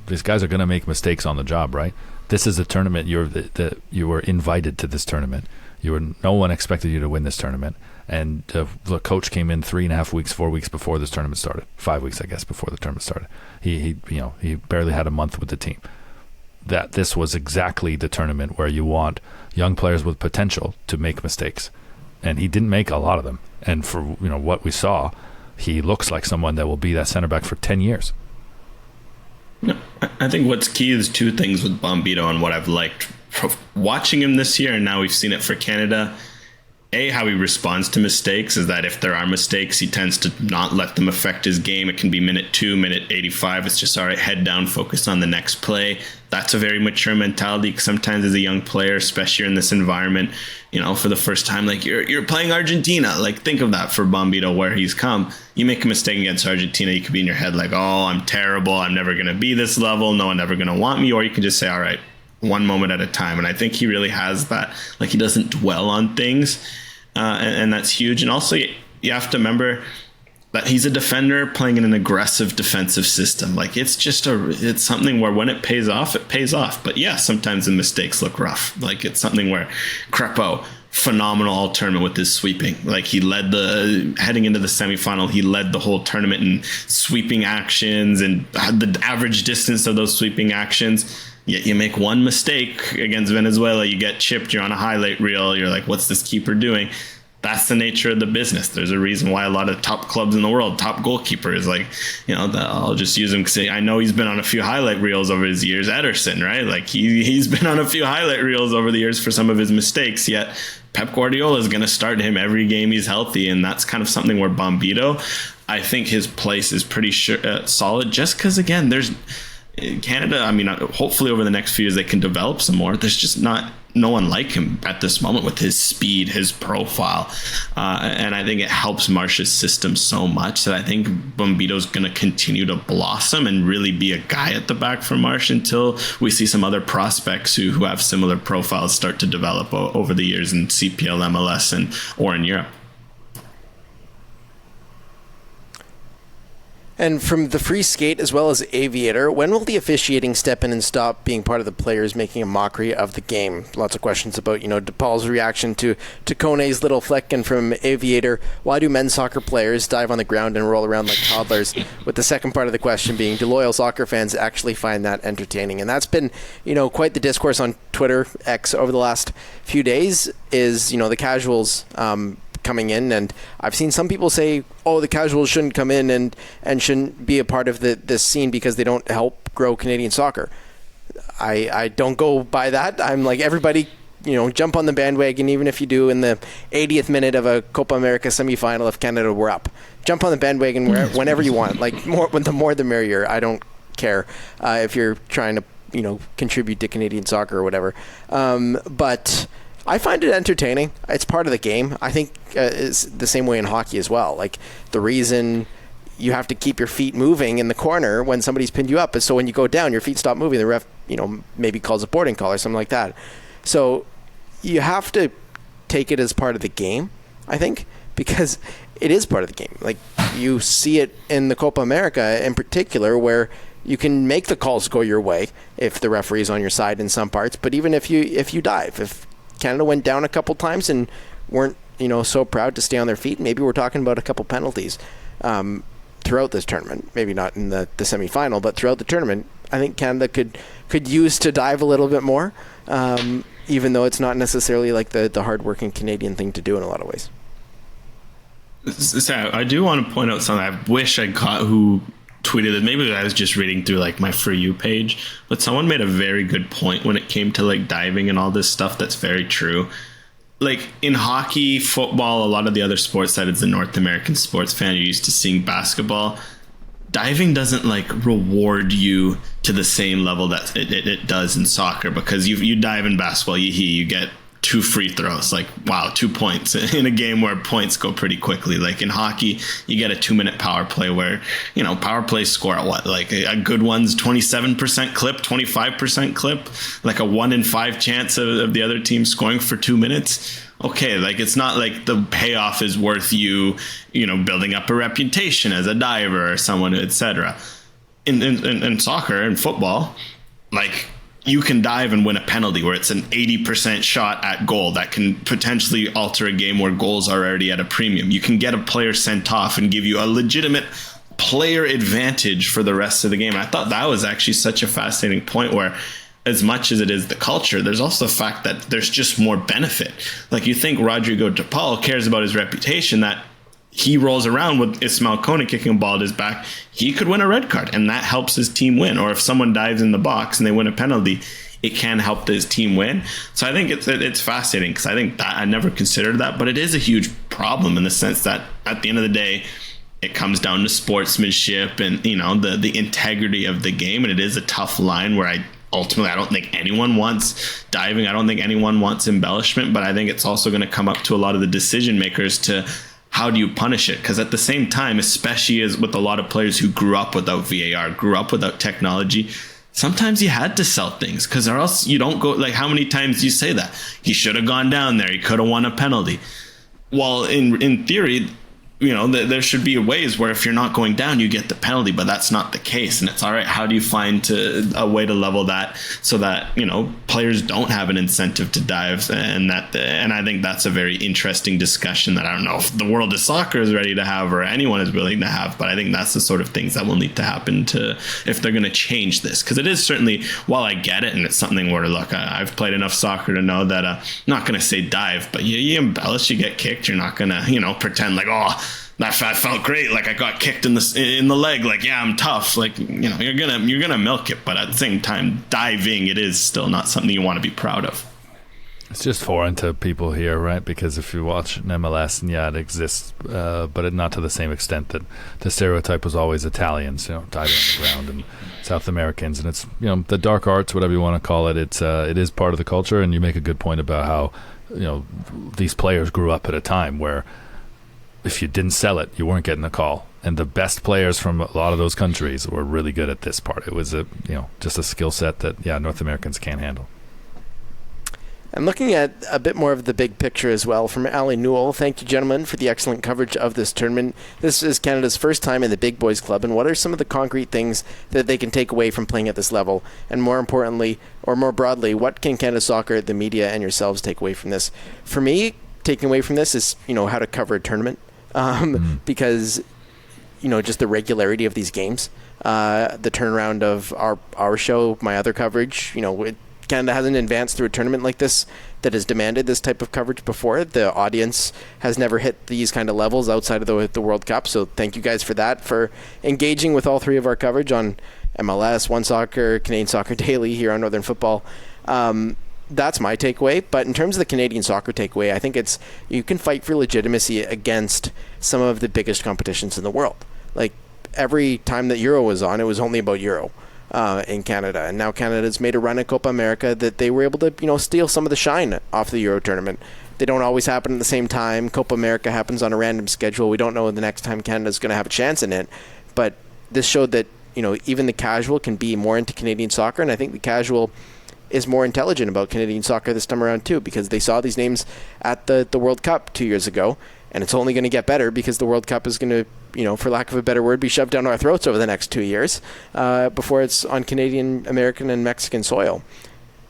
These guys are going to make mistakes on the job, right? This is a tournament. You were invited to this tournament. No one expected you to win this tournament, and the coach came in 3.5 weeks, 4 weeks before this tournament started. 5 weeks, I guess, before the tournament started. He barely had a month with the team. That this was exactly the tournament where you want young players with potential to make mistakes. And he didn't make a lot of them. And for what we saw, he looks like someone that will be that center back for 10 years. I think what's key is two things with Bombito and what I've liked watching him this year, and now we've seen it for Canada. How he responds to mistakes is that if there are mistakes, he tends to not let them affect his game. It can be minute 2, minute 85. It's just, all right, head down, focus on the next play. That's a very mature mentality because sometimes as a young player, especially in this environment, for the first time, like you're playing Argentina. Like think of that for Bombito where he's come. You make a mistake against Argentina, you could be in your head like, oh, I'm terrible. I'm never going to be this level. No one ever going to want me. Or you can just say, all right, one moment at a time. And I think he really has that. Like he doesn't dwell on things. And that's huge. And also you have to remember that he's a defender playing in an aggressive defensive system. Like it's something where when it pays off, it pays off. But yeah, sometimes the mistakes look rough. Like it's something where Crepo, phenomenal all tournament with his sweeping. Like he led heading into the semifinal, he led the whole tournament in sweeping actions and had the average distance of those sweeping actions. Yet you make one mistake against Venezuela, you get chipped, you're on a highlight reel, you're like, what's this keeper doing? that's the nature of the business. There's a reason why a lot of top clubs in the world, top goalkeepers, like, I'll just use him because I know he's been on a few highlight reels over his years. Ederson, right? Like he's been on a few highlight reels over the years for some of his mistakes, yet Pep Guardiola is going to start him every game he's healthy. And that's kind of something where Bombito, I think his place is pretty solid, just because, again, there's Canada, I mean, hopefully over the next few years they can develop some more. There's just no one like him at this moment with his speed, his profile. And I think it helps Marsh's system so much that I think Bombito's going to continue to blossom and really be a guy at the back for Marsh until we see some other prospects who have similar profiles start to develop over the years in CPL, MLS, or in Europe. And from the free skate as well as aviator, when will the officiating step in and stop being part of the players making a mockery of the game? Lots of questions about, DePaul's reaction to Kone's little flick, and from aviator, why do men's soccer players dive on the ground and roll around like toddlers? With the second part of the question being, do loyal soccer fans actually find that entertaining? And that's been, quite the discourse on Twitter, X, over the last few days, is, the casuals coming in, and I've seen some people say, the casuals shouldn't come in and shouldn't be a part of this scene because they don't help grow Canadian soccer. I don't go by that. I'm like, everybody, jump on the bandwagon, even if you do in the 80th minute of a Copa America semifinal if Canada were up. Jump on the bandwagon whenever you want. Like, the more the merrier. I don't care if you're trying to, contribute to Canadian soccer or whatever. But I find it entertaining. It's part of the game. I think it's the same way in hockey as well. Like, the reason you have to keep your feet moving in the corner when somebody's pinned you up is so when you go down, your feet stop moving. The ref, maybe calls a boarding call or something like that. So you have to take it as part of the game, I think, because it is part of the game. Like, you see it in the Copa America in particular, where you can make the calls go your way if the referee is on your side in some parts. But even if you dive, if Canada went down a couple times and weren't, so proud to stay on their feet, maybe we're talking about a couple penalties throughout this tournament. Maybe not in the semifinal, but throughout the tournament, I think Canada could use to dive a little bit more, even though it's not necessarily like the hardworking Canadian thing to do in a lot of ways. So I do want to point out something. I wish I caught who tweeted it. Maybe I was just reading through like my For You page, but someone made a very good point when it came to like diving and all this stuff. That's very true. Like, in hockey, football, a lot of the other sports that it's a North American sports fan, you're used to seeing basketball. Diving doesn't like reward you to the same level that it does in soccer, because you dive in basketball, you get 2 free throws. Like, wow, 2 points in a game where points go pretty quickly. Like, in hockey, you get a 2-minute power play where, power plays score at what? Like, a good one's 27% clip, 25% clip, like a 1 in 5 chance of the other team scoring for 2 minutes. Okay, like, it's not like the payoff is worth you, building up a reputation as a diver or someone, etc. In soccer and football, like, you can dive and win a penalty where it's an 80% shot at goal that can potentially alter a game where goals are already at a premium. You can get a player sent off and give you a legitimate player advantage for the rest of the game. I thought that was actually such a fascinating point, where as much as it is the culture, there's also the fact that there's just more benefit. Like, you think Rodrigo DePaul cares about his reputation, that he rolls around with Ismail Kone kicking a ball at his back, he could win a red card, and that helps his team win. Or if someone dives in the box and they win a penalty, it can help his team win. So I think it's fascinating, because I think that I never considered that, but it is a huge problem in the sense that at the end of the day, it comes down to sportsmanship and the integrity of the game, and it is a tough line where I don't think anyone wants diving. I don't think anyone wants embellishment, but I think it's also going to come up to a lot of the decision makers to how do you punish it? Because at the same time, especially as with a lot of players who grew up without VAR, grew up without technology, sometimes you had to sell things, because or else you don't go, like, how many times do you say that? He should have gone down there. He could have won a penalty. Well, in theory, there should be ways where if you're not going down, you get the penalty, but that's not the case. And it's all right. How do you find a way to level that so that, players don't have an incentive to dive? And I think that's a very interesting discussion that I don't know if the world of soccer is ready to have or anyone is willing to have. But I think that's the sort of things that will need to happen if they're going to change this. Because it is certainly, while I get it, and it's something where, look, I've played enough soccer to know that I'm not going to say dive, but you embellish, you get kicked. You're not going to, pretend like, oh, that felt great, like I got kicked in the leg, like, yeah, I'm tough, like, you're gonna milk it, but at the same time, diving, it is still not something you want to be proud of. It's just foreign to people here, right? Because if you watch an MLS, and it exists, but not to the same extent. That the stereotype was always Italians, diving on the ground, and South Americans, and it's the dark arts, whatever you want to call it. It is part of the culture, and you make a good point about how these players grew up at a time where if you didn't sell it, you weren't getting a call. And the best players from a lot of those countries were really good at this part. It was just a skill set that North Americans can't handle. And looking at a bit more of the big picture as well from Ali Newell. Thank you, gentlemen, for the excellent coverage of this tournament. This is Canada's first time in the Big Boys Club, and what are some of the concrete things that they can take away from playing at this level? And more importantly, or more broadly, what can Canada Soccer, the media, and yourselves take away from this? For me, taking away from this is, how to cover a tournament. Because, just the regularity of these games, the turnaround of our show, my other coverage, Canada hasn't advanced through a tournament like this that has demanded this type of coverage before. The audience has never hit these kind of levels outside of the World Cup. So thank you guys for that, for engaging with all three of our coverage on MLS, One Soccer, Canadian Soccer Daily here on Northern Football. That's my takeaway. But in terms of the Canadian soccer takeaway, I think it's you can fight for legitimacy against some of the biggest competitions in the world. Like every time that Euro was on, it was only about Euro in Canada. And now Canada's made a run at Copa America that they were able to, steal some of the shine off the Euro tournament. They don't always happen at the same time. Copa America happens on a random schedule. We don't know the next time Canada's going to have a chance in it. But this showed that, even the casual can be more into Canadian soccer. And I think the casual is more intelligent about Canadian soccer this time around too, because they saw these names at the World Cup 2 years ago, and it's only going to get better because the World Cup is going to, for lack of a better word, be shoved down our throats over the next 2 years before it's on Canadian, American, and Mexican soil.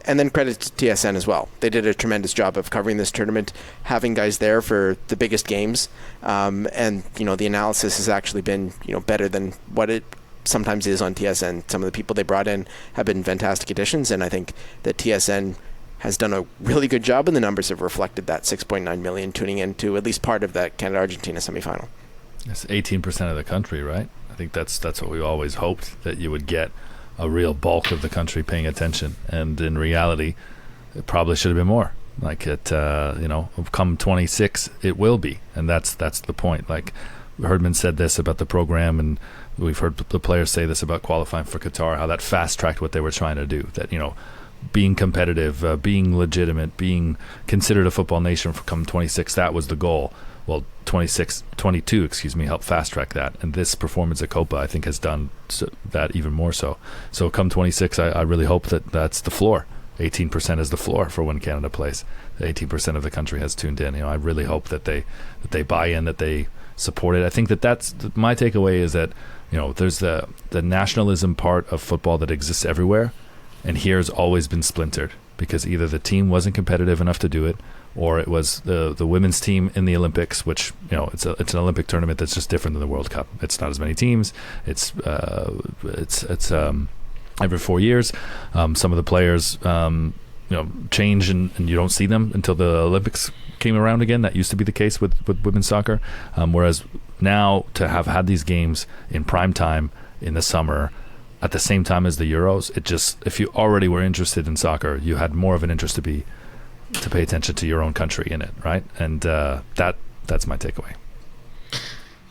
And then credit to TSN as well. They did a tremendous job of covering this tournament, having guys there for the biggest games, and the analysis has actually been better than what it sometimes is on TSN. Some of the people they brought in have been fantastic additions, and I think that TSN has done a really good job, and the numbers have reflected that. 6.9 million tuning into at least part of that Canada-Argentina semifinal. It's 18% of the country, right? I think that's what we always hoped, that you would get a real bulk of the country paying attention, and in reality, it probably should have been more. Like come 26, it will be, and that's the point. Like Herdman said this about the program, and we've heard the players say this about qualifying for Qatar, how that fast-tracked what they were trying to do, that, being competitive, being legitimate, being considered a football nation for come 26, that was the goal. Well, 22 helped fast-track that, and this performance at Copa, I think, has done that even more so. So come 26, I really hope that that's the floor. 18% is the floor for when Canada plays. 18% of the country has tuned in. I really hope that they buy in, that they support it. I think that's my takeaway, is that there's the nationalism part of football that exists everywhere, and here's always been splintered because either the team wasn't competitive enough to do it, or it was the women's team in the Olympics, which it's an Olympic tournament that's just different than the World Cup. It's not as many teams. It's every 4 years. Some of the players change, and you don't see them until the Olympics came around again. That used to be the case with women's soccer, whereas now to have had these games in prime time in the summer at the same time as the Euros, it just, if you already were interested in soccer, you had more of an interest to pay attention to your own country in it, right? And that's my takeaway.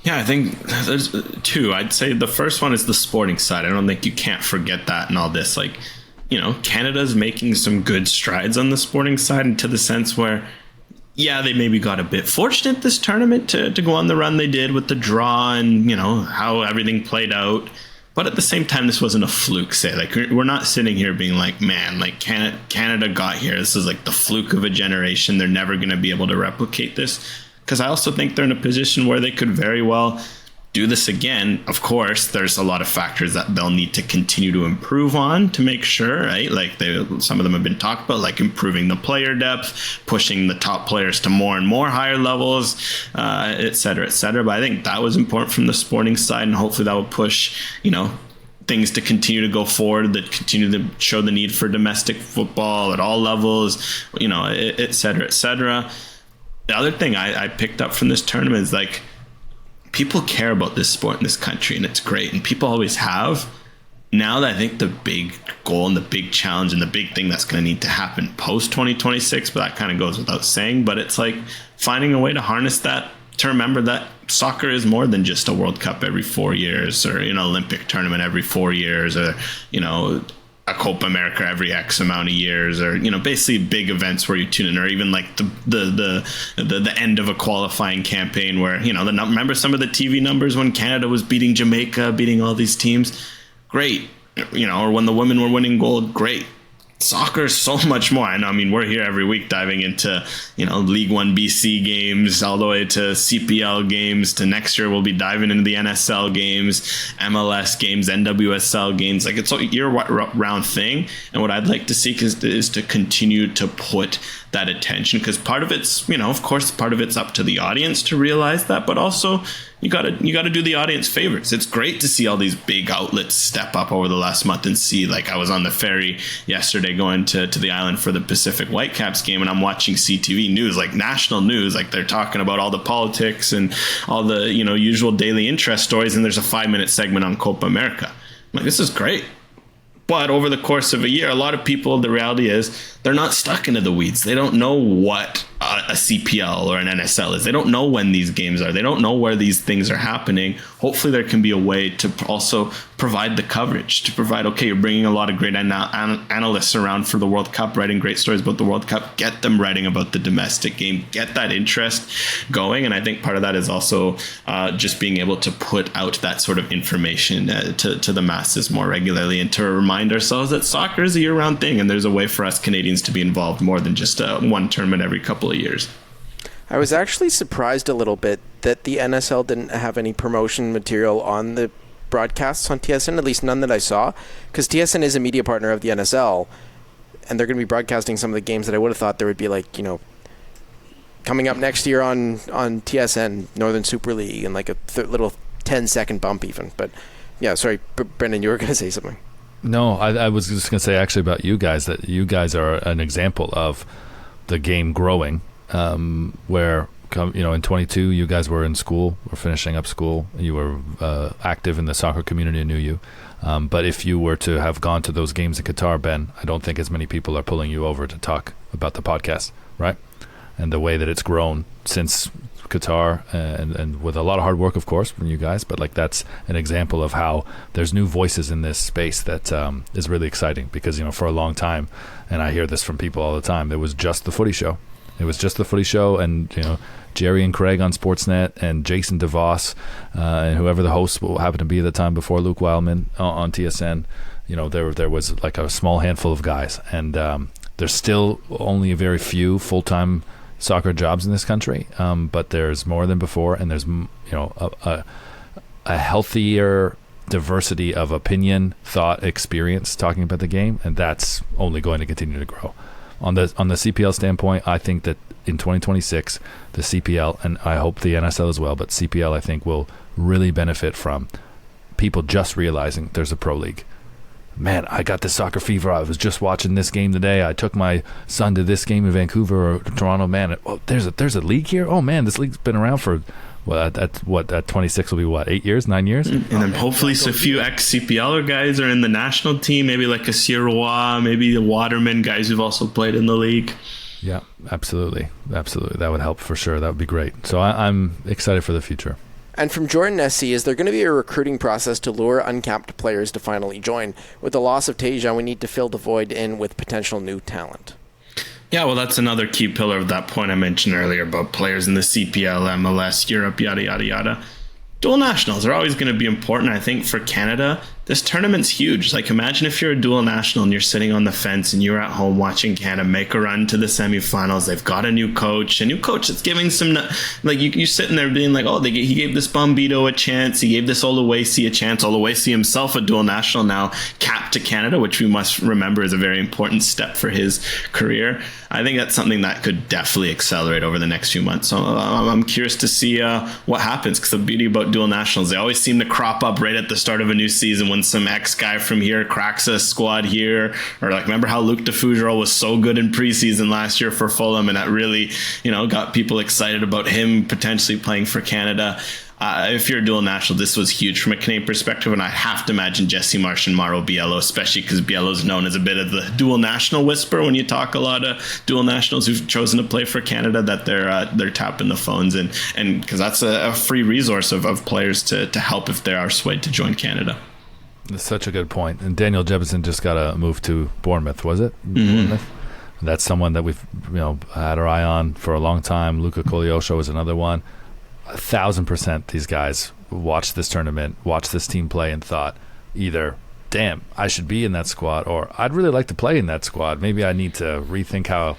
Yeah, I think there's two. I'd say the first one is the sporting side. I don't think you can't forget that in all this. Like, Canada's making some good strides on the sporting side, and to the sense where, yeah, they maybe got a bit fortunate this tournament to go on the run they did with the draw and, how everything played out. But at the same time, this wasn't a fluke, say. Like, we're not sitting here being like, man, like Canada got here. This is like the fluke of a generation. They're never going to be able to replicate this. because I also think they're in a position where they could very well do this again. Of course, there's a lot of factors that they'll need to continue to improve on to make sure, right? Like some of them have been talked about, like improving the player depth, pushing the top players to more and more higher levels, et cetera, et cetera. But I think that was important from the sporting side, and hopefully that will push, things to continue to go forward, that continue to show the need for domestic football at all levels, et cetera, et cetera. The other thing I picked up from this tournament is like, people care about this sport in this country, and it's great, and people always have. Now that I think the big goal and the big challenge and the big thing that's going to need to happen post 2026, but that kind of goes without saying, but it's like finding a way to harness that, to remember that soccer is more than just a World Cup every 4 years, or Olympic tournament every 4 years, or a Copa America every X amount of years, or basically big events where you tune in, or even like the end of a qualifying campaign where remember some of the TV numbers when Canada was beating Jamaica, beating all these teams, great, or when the women were winning gold, great. Soccer is so much more. I mean, we're here every week diving into, League One BC games, all the way to CPL games, to next year we'll be diving into the NSL games, MLS games, NWSL games. Like, it's a year-round thing. And what I'd like to see is to continue to put that attention, because part of it's, of course, part of it's up to the audience to realize that, but also you gotta do the audience favors. It's great to see all these big outlets step up over the last month and see, like, I was on the ferry yesterday going to the island for the Pacific Whitecaps game, and I'm watching CTV news, like national news, like they're talking about all the politics and all the usual daily interest stories, and there's a 5-minute segment on Copa America. I'm like, this is great. But over the course of a year, a lot of people, the reality is, they're not stuck into the weeds. They don't know what a CPL or an NSL is. They don't know when these games are. They don't know where these things are happening. Hopefully there can be a way to also provide the coverage, to provide, okay, you're bringing a lot of great analysts around for the World Cup, writing great stories about the World Cup. Get them writing about the domestic game. Get that interest going. And I think part of that is also just being able to put out that sort of information to the masses more regularly, and to remind ourselves that soccer is a year-round thing, and there's a way for us Canadians to be involved more than just one tournament every couple of years. I was actually surprised a little bit that the NSL didn't have any promotion material on the broadcasts on TSN, at least none that I saw, because TSN is a media partner of the NSL, and they're going to be broadcasting some of the games that I would have thought there would be, like, coming up next year on TSN, Northern Super League, and like a little 10-second bump even. But yeah, sorry, Brendan, you were going to say something. No, I was just going to say actually about you guys, that you guys are an example of the game growing, where in 22 you guys were in school, were finishing up school, you were active in the soccer community, I knew you, but if you were to have gone to those games in Qatar, Ben, I don't think as many people are pulling you over to talk about the podcast, right? And the way that it's grown since Qatar, and with a lot of hard work, of course, from you guys, but like that's an example of how there's new voices in this space that is really exciting, because for a long time, and I hear this from people all the time, there was just the footy show. It was just the footy show, and Jerry and Craig on Sportsnet, and Jason DeVos, and whoever the host happened to be at the time before Luke Wildman on TSN. There was like a small handful of guys, and there's still only a very few full-time soccer jobs in this country, but there's more than before, and there's a healthier diversity of opinion, thought, experience talking about the game, and that's only going to continue to grow. On the CPL standpoint, I think that in 2026, the CPL, and I hope the NSL as well, but CPL I think will really benefit from people just realizing there's a pro league. Man, I got this soccer fever. I was just watching this game today. I took my son to this game in Vancouver or Toronto. Man, there's a league here. Oh man, this league's been around for at 26 will be 8 years, 9 years, and then hopefully a few ex-CPL guys are in the national team. Maybe like a Sirois, maybe the Waterman guys who've also played in the league. Yeah, absolutely. That would help for sure. That would be great. So I'm excited for the future. And from Jordan SC, is there going to be a recruiting process to lure uncapped players to finally join? With the loss of Tejan, we need to fill the void in with potential new talent. Yeah, well, that's another key pillar of that point I mentioned earlier about players in the CPL, MLS, Europe, yada, yada, yada. Dual nationals are always going to be important. I think for Canada, this tournament's huge. Like, imagine if you're a dual national and you're sitting on the fence and you're at home watching Canada make a run to the semifinals. They've got a new coach that's giving some, like, you're sitting there being like, oh, he gave this Bombito a chance. He gave this Oluwasi a chance. Oluwasi himself a dual national, now capped to Canada, which we must remember is a very important step for his career. I think that's something that could definitely accelerate over the next few months. So I'm curious to see what happens, because the beauty about dual nationals, they always seem to crop up right at the start of a new season when some ex guy from here cracks a squad here. Or like, remember how Luc de Fougerolles was so good in preseason last year for Fulham, and that really, got people excited about him potentially playing for Canada. If you're a dual national, this was huge from a Canadian perspective, and I have to imagine Jesse Marsh and Mauro Biello, especially because Biello is known as a bit of the dual national whisperer when you talk a lot of dual nationals who've chosen to play for Canada, that they're tapping the phones, and because that's a free resource of players to help if they are swayed to join Canada. That's such a good point. And Daniel Jebison just got a move to Bournemouth, was it? Mm-hmm. Bournemouth? That's someone that we've had our eye on for a long time. Luca Kolyosho is another one. 1,000% these guys watched this tournament, watched this team play, and thought either, damn, I should be in that squad, or I'd really like to play in that squad. Maybe I need to rethink how,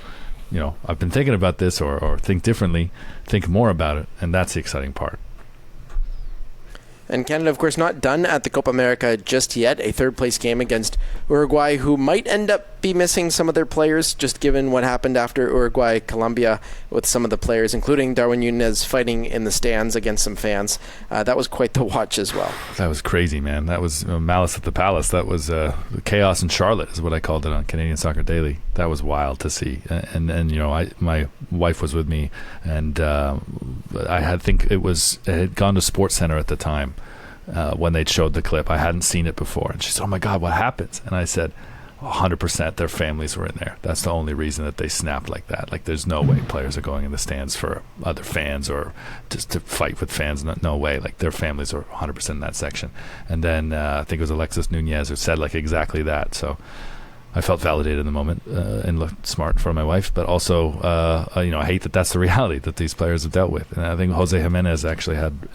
I've been thinking about this, or think differently, think more about it. And that's the exciting part. And Canada, of course, not done at the Copa America just yet. A third-place game against Uruguay, who might end up be missing some of their players, just given what happened after Uruguay-Colombia with some of the players, including Darwin Núñez fighting in the stands against some fans. That was quite the watch as well. That was crazy, man. That was Malice at the Palace. That was chaos in Charlotte is what I called it on Canadian Soccer Daily. That was wild to see. And my wife was with me, and I think it had gone to SportsCenter at the time. When they showed the clip, I hadn't seen it before, and she said, "Oh my God, what happens?" And I said, 100% their families were in there. That's the only reason that they snapped like that. Like, there's no way players are going in the stands for other fans or just to fight with fans. No way. Like, their families are 100% in that section. And then I think it was Alexis Núñez who said like exactly that. So I felt validated in the moment and looked smart for my wife, but also, I hate that that's the reality that these players have dealt with. And I think Jose Jimenez actually had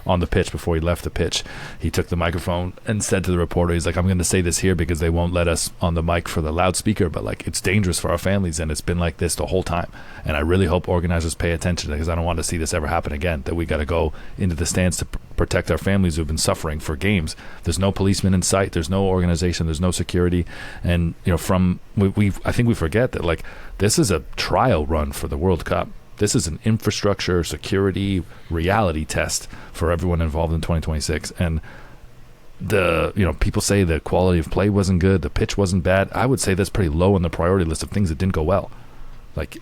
on the pitch, before he left the pitch, he took the microphone and said to the reporter, he's like, I'm going to say this here because they won't let us on the mic for the loudspeaker, but like, it's dangerous for our families, and it's been like this the whole time. And I really hope organizers pay attention, because I don't want to see this ever happen again, that we got to go into the stands to protect our families who've been suffering for games. There's no policeman in sight. There's no organization. There's no security. And I think we forget that, like, this is a trial run for the World Cup. This is an infrastructure, security, reality test for everyone involved in 2026. And people say the quality of play wasn't good, the pitch wasn't bad. I would say that's pretty low on the priority list of things that didn't go well. Like,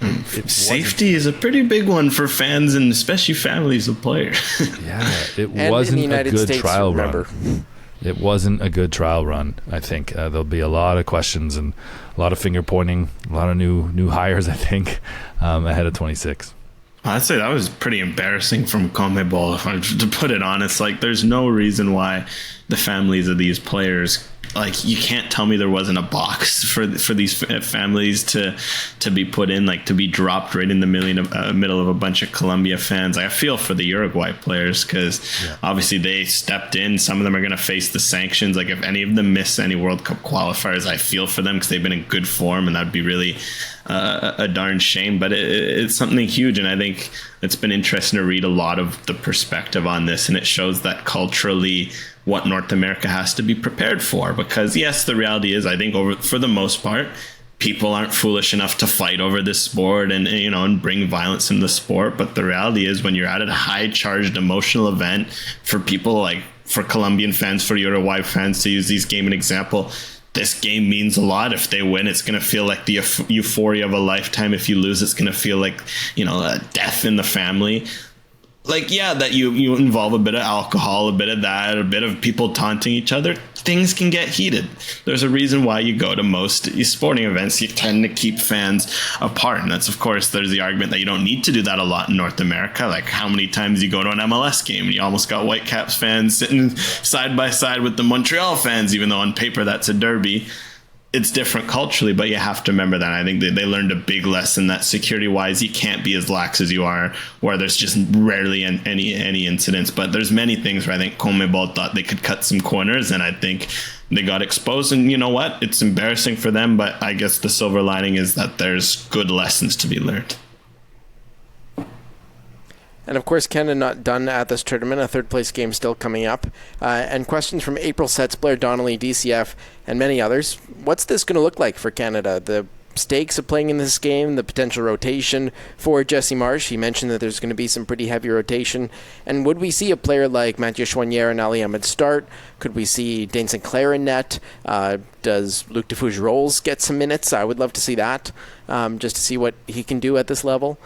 safety is a pretty big one for fans and especially families of players. Yeah, it wasn't a good trial run. It wasn't a good trial run. I think there'll be a lot of questions and a lot of finger pointing, a lot of new hires, I think, ahead of 26. I'd say that was pretty embarrassing from CONMEBOL, to put it honest. Like, there's no reason why the families of these players, like, you can't tell me there wasn't a box for these families to be put in, like, to be dropped right in the middle of a bunch of Colombia fans. Like, I feel for the Uruguay players, because obviously they stepped in. Some of them are going to face the sanctions. Like, if any of them miss any World Cup qualifiers, I feel for them, because they've been in good form, and that'd be really a darn shame. But it's something huge, and I think it's been interesting to read a lot of the perspective on this, and it shows that culturally what North America has to be prepared for. Because yes, the reality is, I think for the most part, people aren't foolish enough to fight over this sport and bring violence in the sport. But the reality is, when you're at a high charged emotional event, for people like, for Colombian fans, for Uruguay fans, to use these game an example, this game means a lot. If they win, it's going to feel like the euphoria of a lifetime. If you lose, it's going to feel like, a death in the family. Like, yeah, that you involve a bit of alcohol, a bit of that, a bit of people taunting each other. Things can get heated. There's a reason why you go to most sporting events. You tend to keep fans apart. And that's, of course, there's the argument that you don't need to do that a lot in North America. Like, how many times you go to an MLS game and you almost got Whitecaps fans sitting side by side with the Montreal fans, even though on paper that's a derby. it's different culturally, but you have to remember that. I think they learned a big lesson that security-wise, you can't be as lax as you are, where there's just rarely any incidents. But there's many things where I think CONMEBOL thought they could cut some corners, and I think they got exposed. And you know what? It's embarrassing for them, but I guess the silver lining is that there's good lessons to be learned. And of course, Canada not done at this tournament. A third-place game still coming up. And questions from April Sets, Blair Donnelly, DCF, and many others. What's this going to look like for Canada? The stakes of playing in this game, the potential rotation for Jesse Marsh. He mentioned that there's going to be some pretty heavy rotation. And would we see a player like Mathieu Choinière and Ali Ahmed start? Could we see Dane Sinclair in net? Does Luc de Fougerolles get some minutes? I would love to see that, just to see what he can do at this level,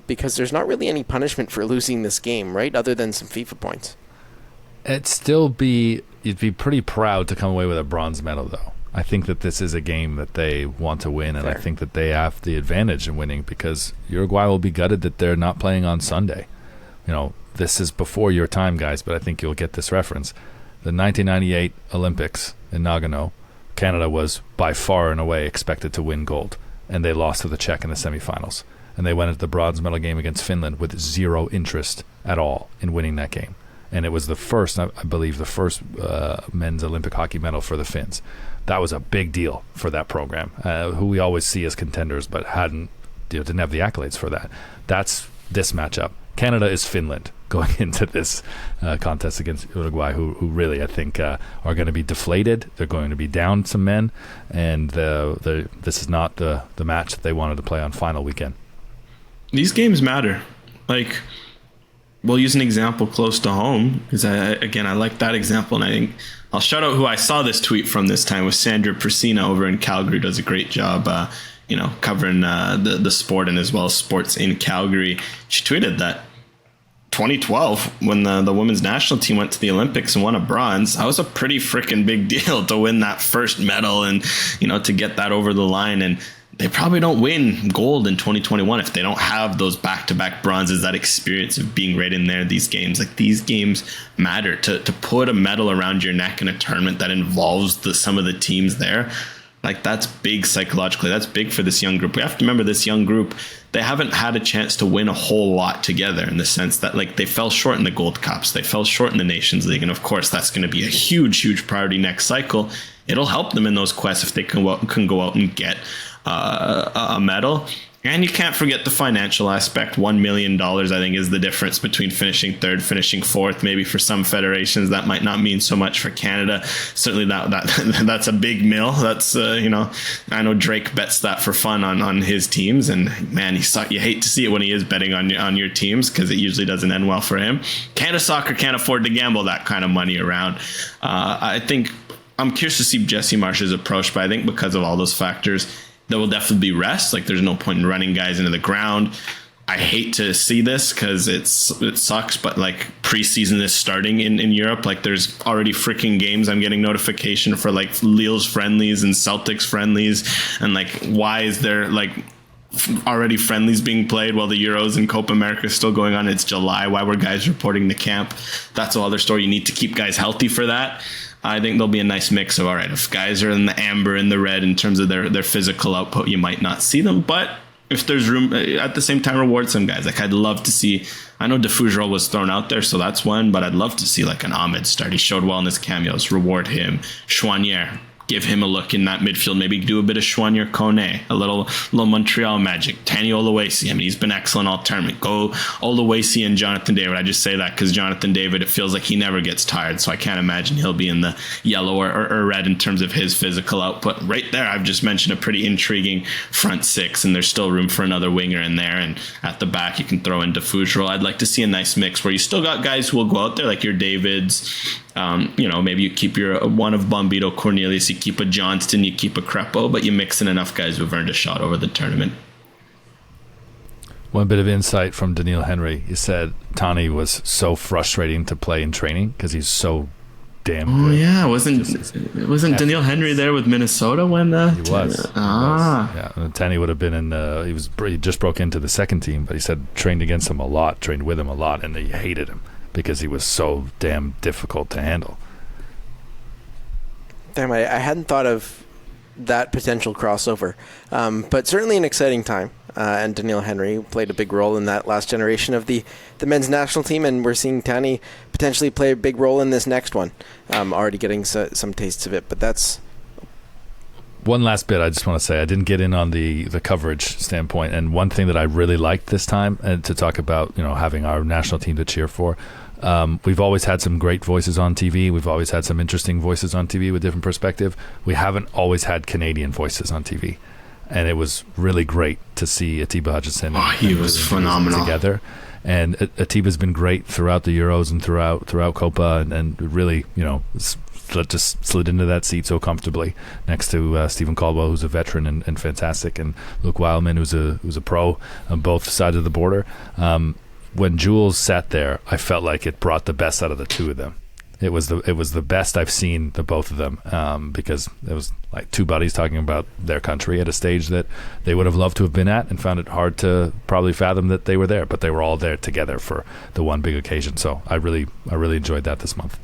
because there's not really any punishment for losing this game, right, other than some FIFA points. You'd be pretty proud to come away with a bronze medal, though. I think that this is a game that they want to win, and Fair. I think that they have the advantage in winning, because Uruguay will be gutted that they're not playing on Sunday. You know, this is before your time, guys, but I think you'll get this reference. The 1998 Olympics in Nagano, Canada was by far and away expected to win gold, and they lost to the Czech in the semifinals. And they went into the bronze medal game against Finland with zero interest at all in winning that game. And it was the first, I believe, men's Olympic hockey medal for the Finns. That was a big deal for that program, who we always see as contenders, but didn't have the accolades for that. That's this matchup. Canada is Finland going into this contest against Uruguay, who really, I think, are going to be deflated. They're going to be down some men, and this is not the match that they wanted to play on final weekend. These games matter. Like, we'll use an example close to home, because I like that example, and I think I'll shout out who I saw this tweet from this time was Sandra Persina over in Calgary. Does a great job, covering the sport and as well as sports in Calgary. She tweeted that 2012, when the women's national team went to the Olympics and won a bronze, that was a pretty freaking big deal to win that first medal and, to get that over the line. And they probably don't win gold in 2021 if they don't have those back-to-back bronzes, that experience of being right in there. These games matter. To put a medal around your neck in a tournament that involves some of the teams there, like, that's big psychologically. That's big for this young group. We have to remember, this young group, they haven't had a chance to win a whole lot together, in the sense that, like, they fell short in the Gold Cups, they fell short in the Nations League, and of course that's going to be a huge priority next cycle. It'll help them in those quests if they can go out and get a medal. And you can't forget the financial aspect. $1 million, I think, is the difference between finishing third, finishing fourth. Maybe for some federations that might not mean so much. For Canada, certainly that's a big mill. That's I know Drake bets that for fun on his teams, and man, you hate to see it when he is betting on your teams, because it usually doesn't end well for him. Canada Soccer can't afford to gamble that kind of money around. I think I'm curious to see Jesse Marsh's approach, but I think because of all those factors, there will definitely be rest. Like, there's no point in running guys into the ground. I hate to see this because it sucks, but like, preseason is starting in Europe. Like, there's already freaking games. I'm getting notification for like Lille's friendlies and Celtics friendlies, and like, why is there like already friendlies being played while the Euros and Copa America is still going on? It's July. Why were guys reporting to camp? That's a other story. You need to keep guys healthy for that. I think there'll be a nice mix of, all right, if guys are in the amber and the red in terms of their physical output, you might not see them. But if there's room, at the same time, reward some guys. Like, I'd love to see, I know de Fougerolles was thrown out there, so that's one, but I'd love to see like an Ahmed start. He showed well in his cameos. Reward him. Choinière, give him a look in that midfield. Maybe do a bit of Choinière Kone, a little Montreal magic. Tani Oluwasi, I mean, he's been excellent all tournament. Go Oluwasi and Jonathan David. I just say that because Jonathan David, it feels like he never gets tired, so I can't imagine he'll be in the yellow or red in terms of his physical output. Right there, I've just mentioned a pretty intriguing front six, and there's still room for another winger in there, and at the back you can throw in de Fougerolles. I'd like to see a nice mix where you still got guys who will go out there, like your Davids. Maybe you keep your one of Bombito Cornelius, you keep a Johnston, you keep a Crepo, but you mix in enough guys who've earned a shot over the tournament. One bit of insight from Daniil Henry. He said Tani was so frustrating to play in training because he's so damn good. Oh yeah, wasn't Daniil Henry there with Minnesota when he was? Yeah, Tani would have been in. He just broke into the second team, but he said trained against him a lot, trained with him a lot, and they hated him because he was so damn difficult to handle. Damn, I hadn't thought of that potential crossover. But certainly an exciting time. And Daniil Henry played a big role in that last generation of the men's national team, and we're seeing Tani potentially play a big role in this next one. Already getting some tastes of it, but that's... One last bit I just want to say. I didn't get in on the coverage standpoint, and one thing that I really liked this time, and to talk about, having our national team to cheer for, we've always had some great voices on TV. We've always had some interesting voices on TV with different perspective. We haven't always had Canadian voices on TV, and it was really great to see Atiba Hutchinson. Oh, he was phenomenal together. And Atiba's been great throughout the Euros and throughout Copa, and really, just slid into that seat so comfortably next to Stephen Caldwell, who's a veteran and fantastic, and Luke Wildman, who's a pro on both sides of the border. When Jules sat there, I felt like it brought the best out of the two of them. It was the best I've seen the both of them, because it was like two buddies talking about their country at a stage that they would have loved to have been at, and found it hard to probably fathom that they were there, but they were all there together for the one big occasion. So I really enjoyed that this month.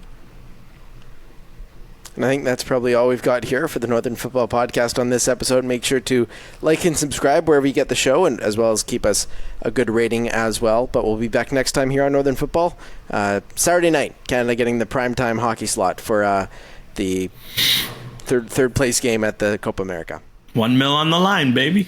And I think that's probably all we've got here for the Northern Football Podcast on this episode. Make sure to like and subscribe wherever you get the show, and as well as keep us a good rating as well. But we'll be back next time here on Northern Football. Saturday night, Canada getting the primetime hockey slot for the third place game at the Copa América. 1 mil on the line, baby.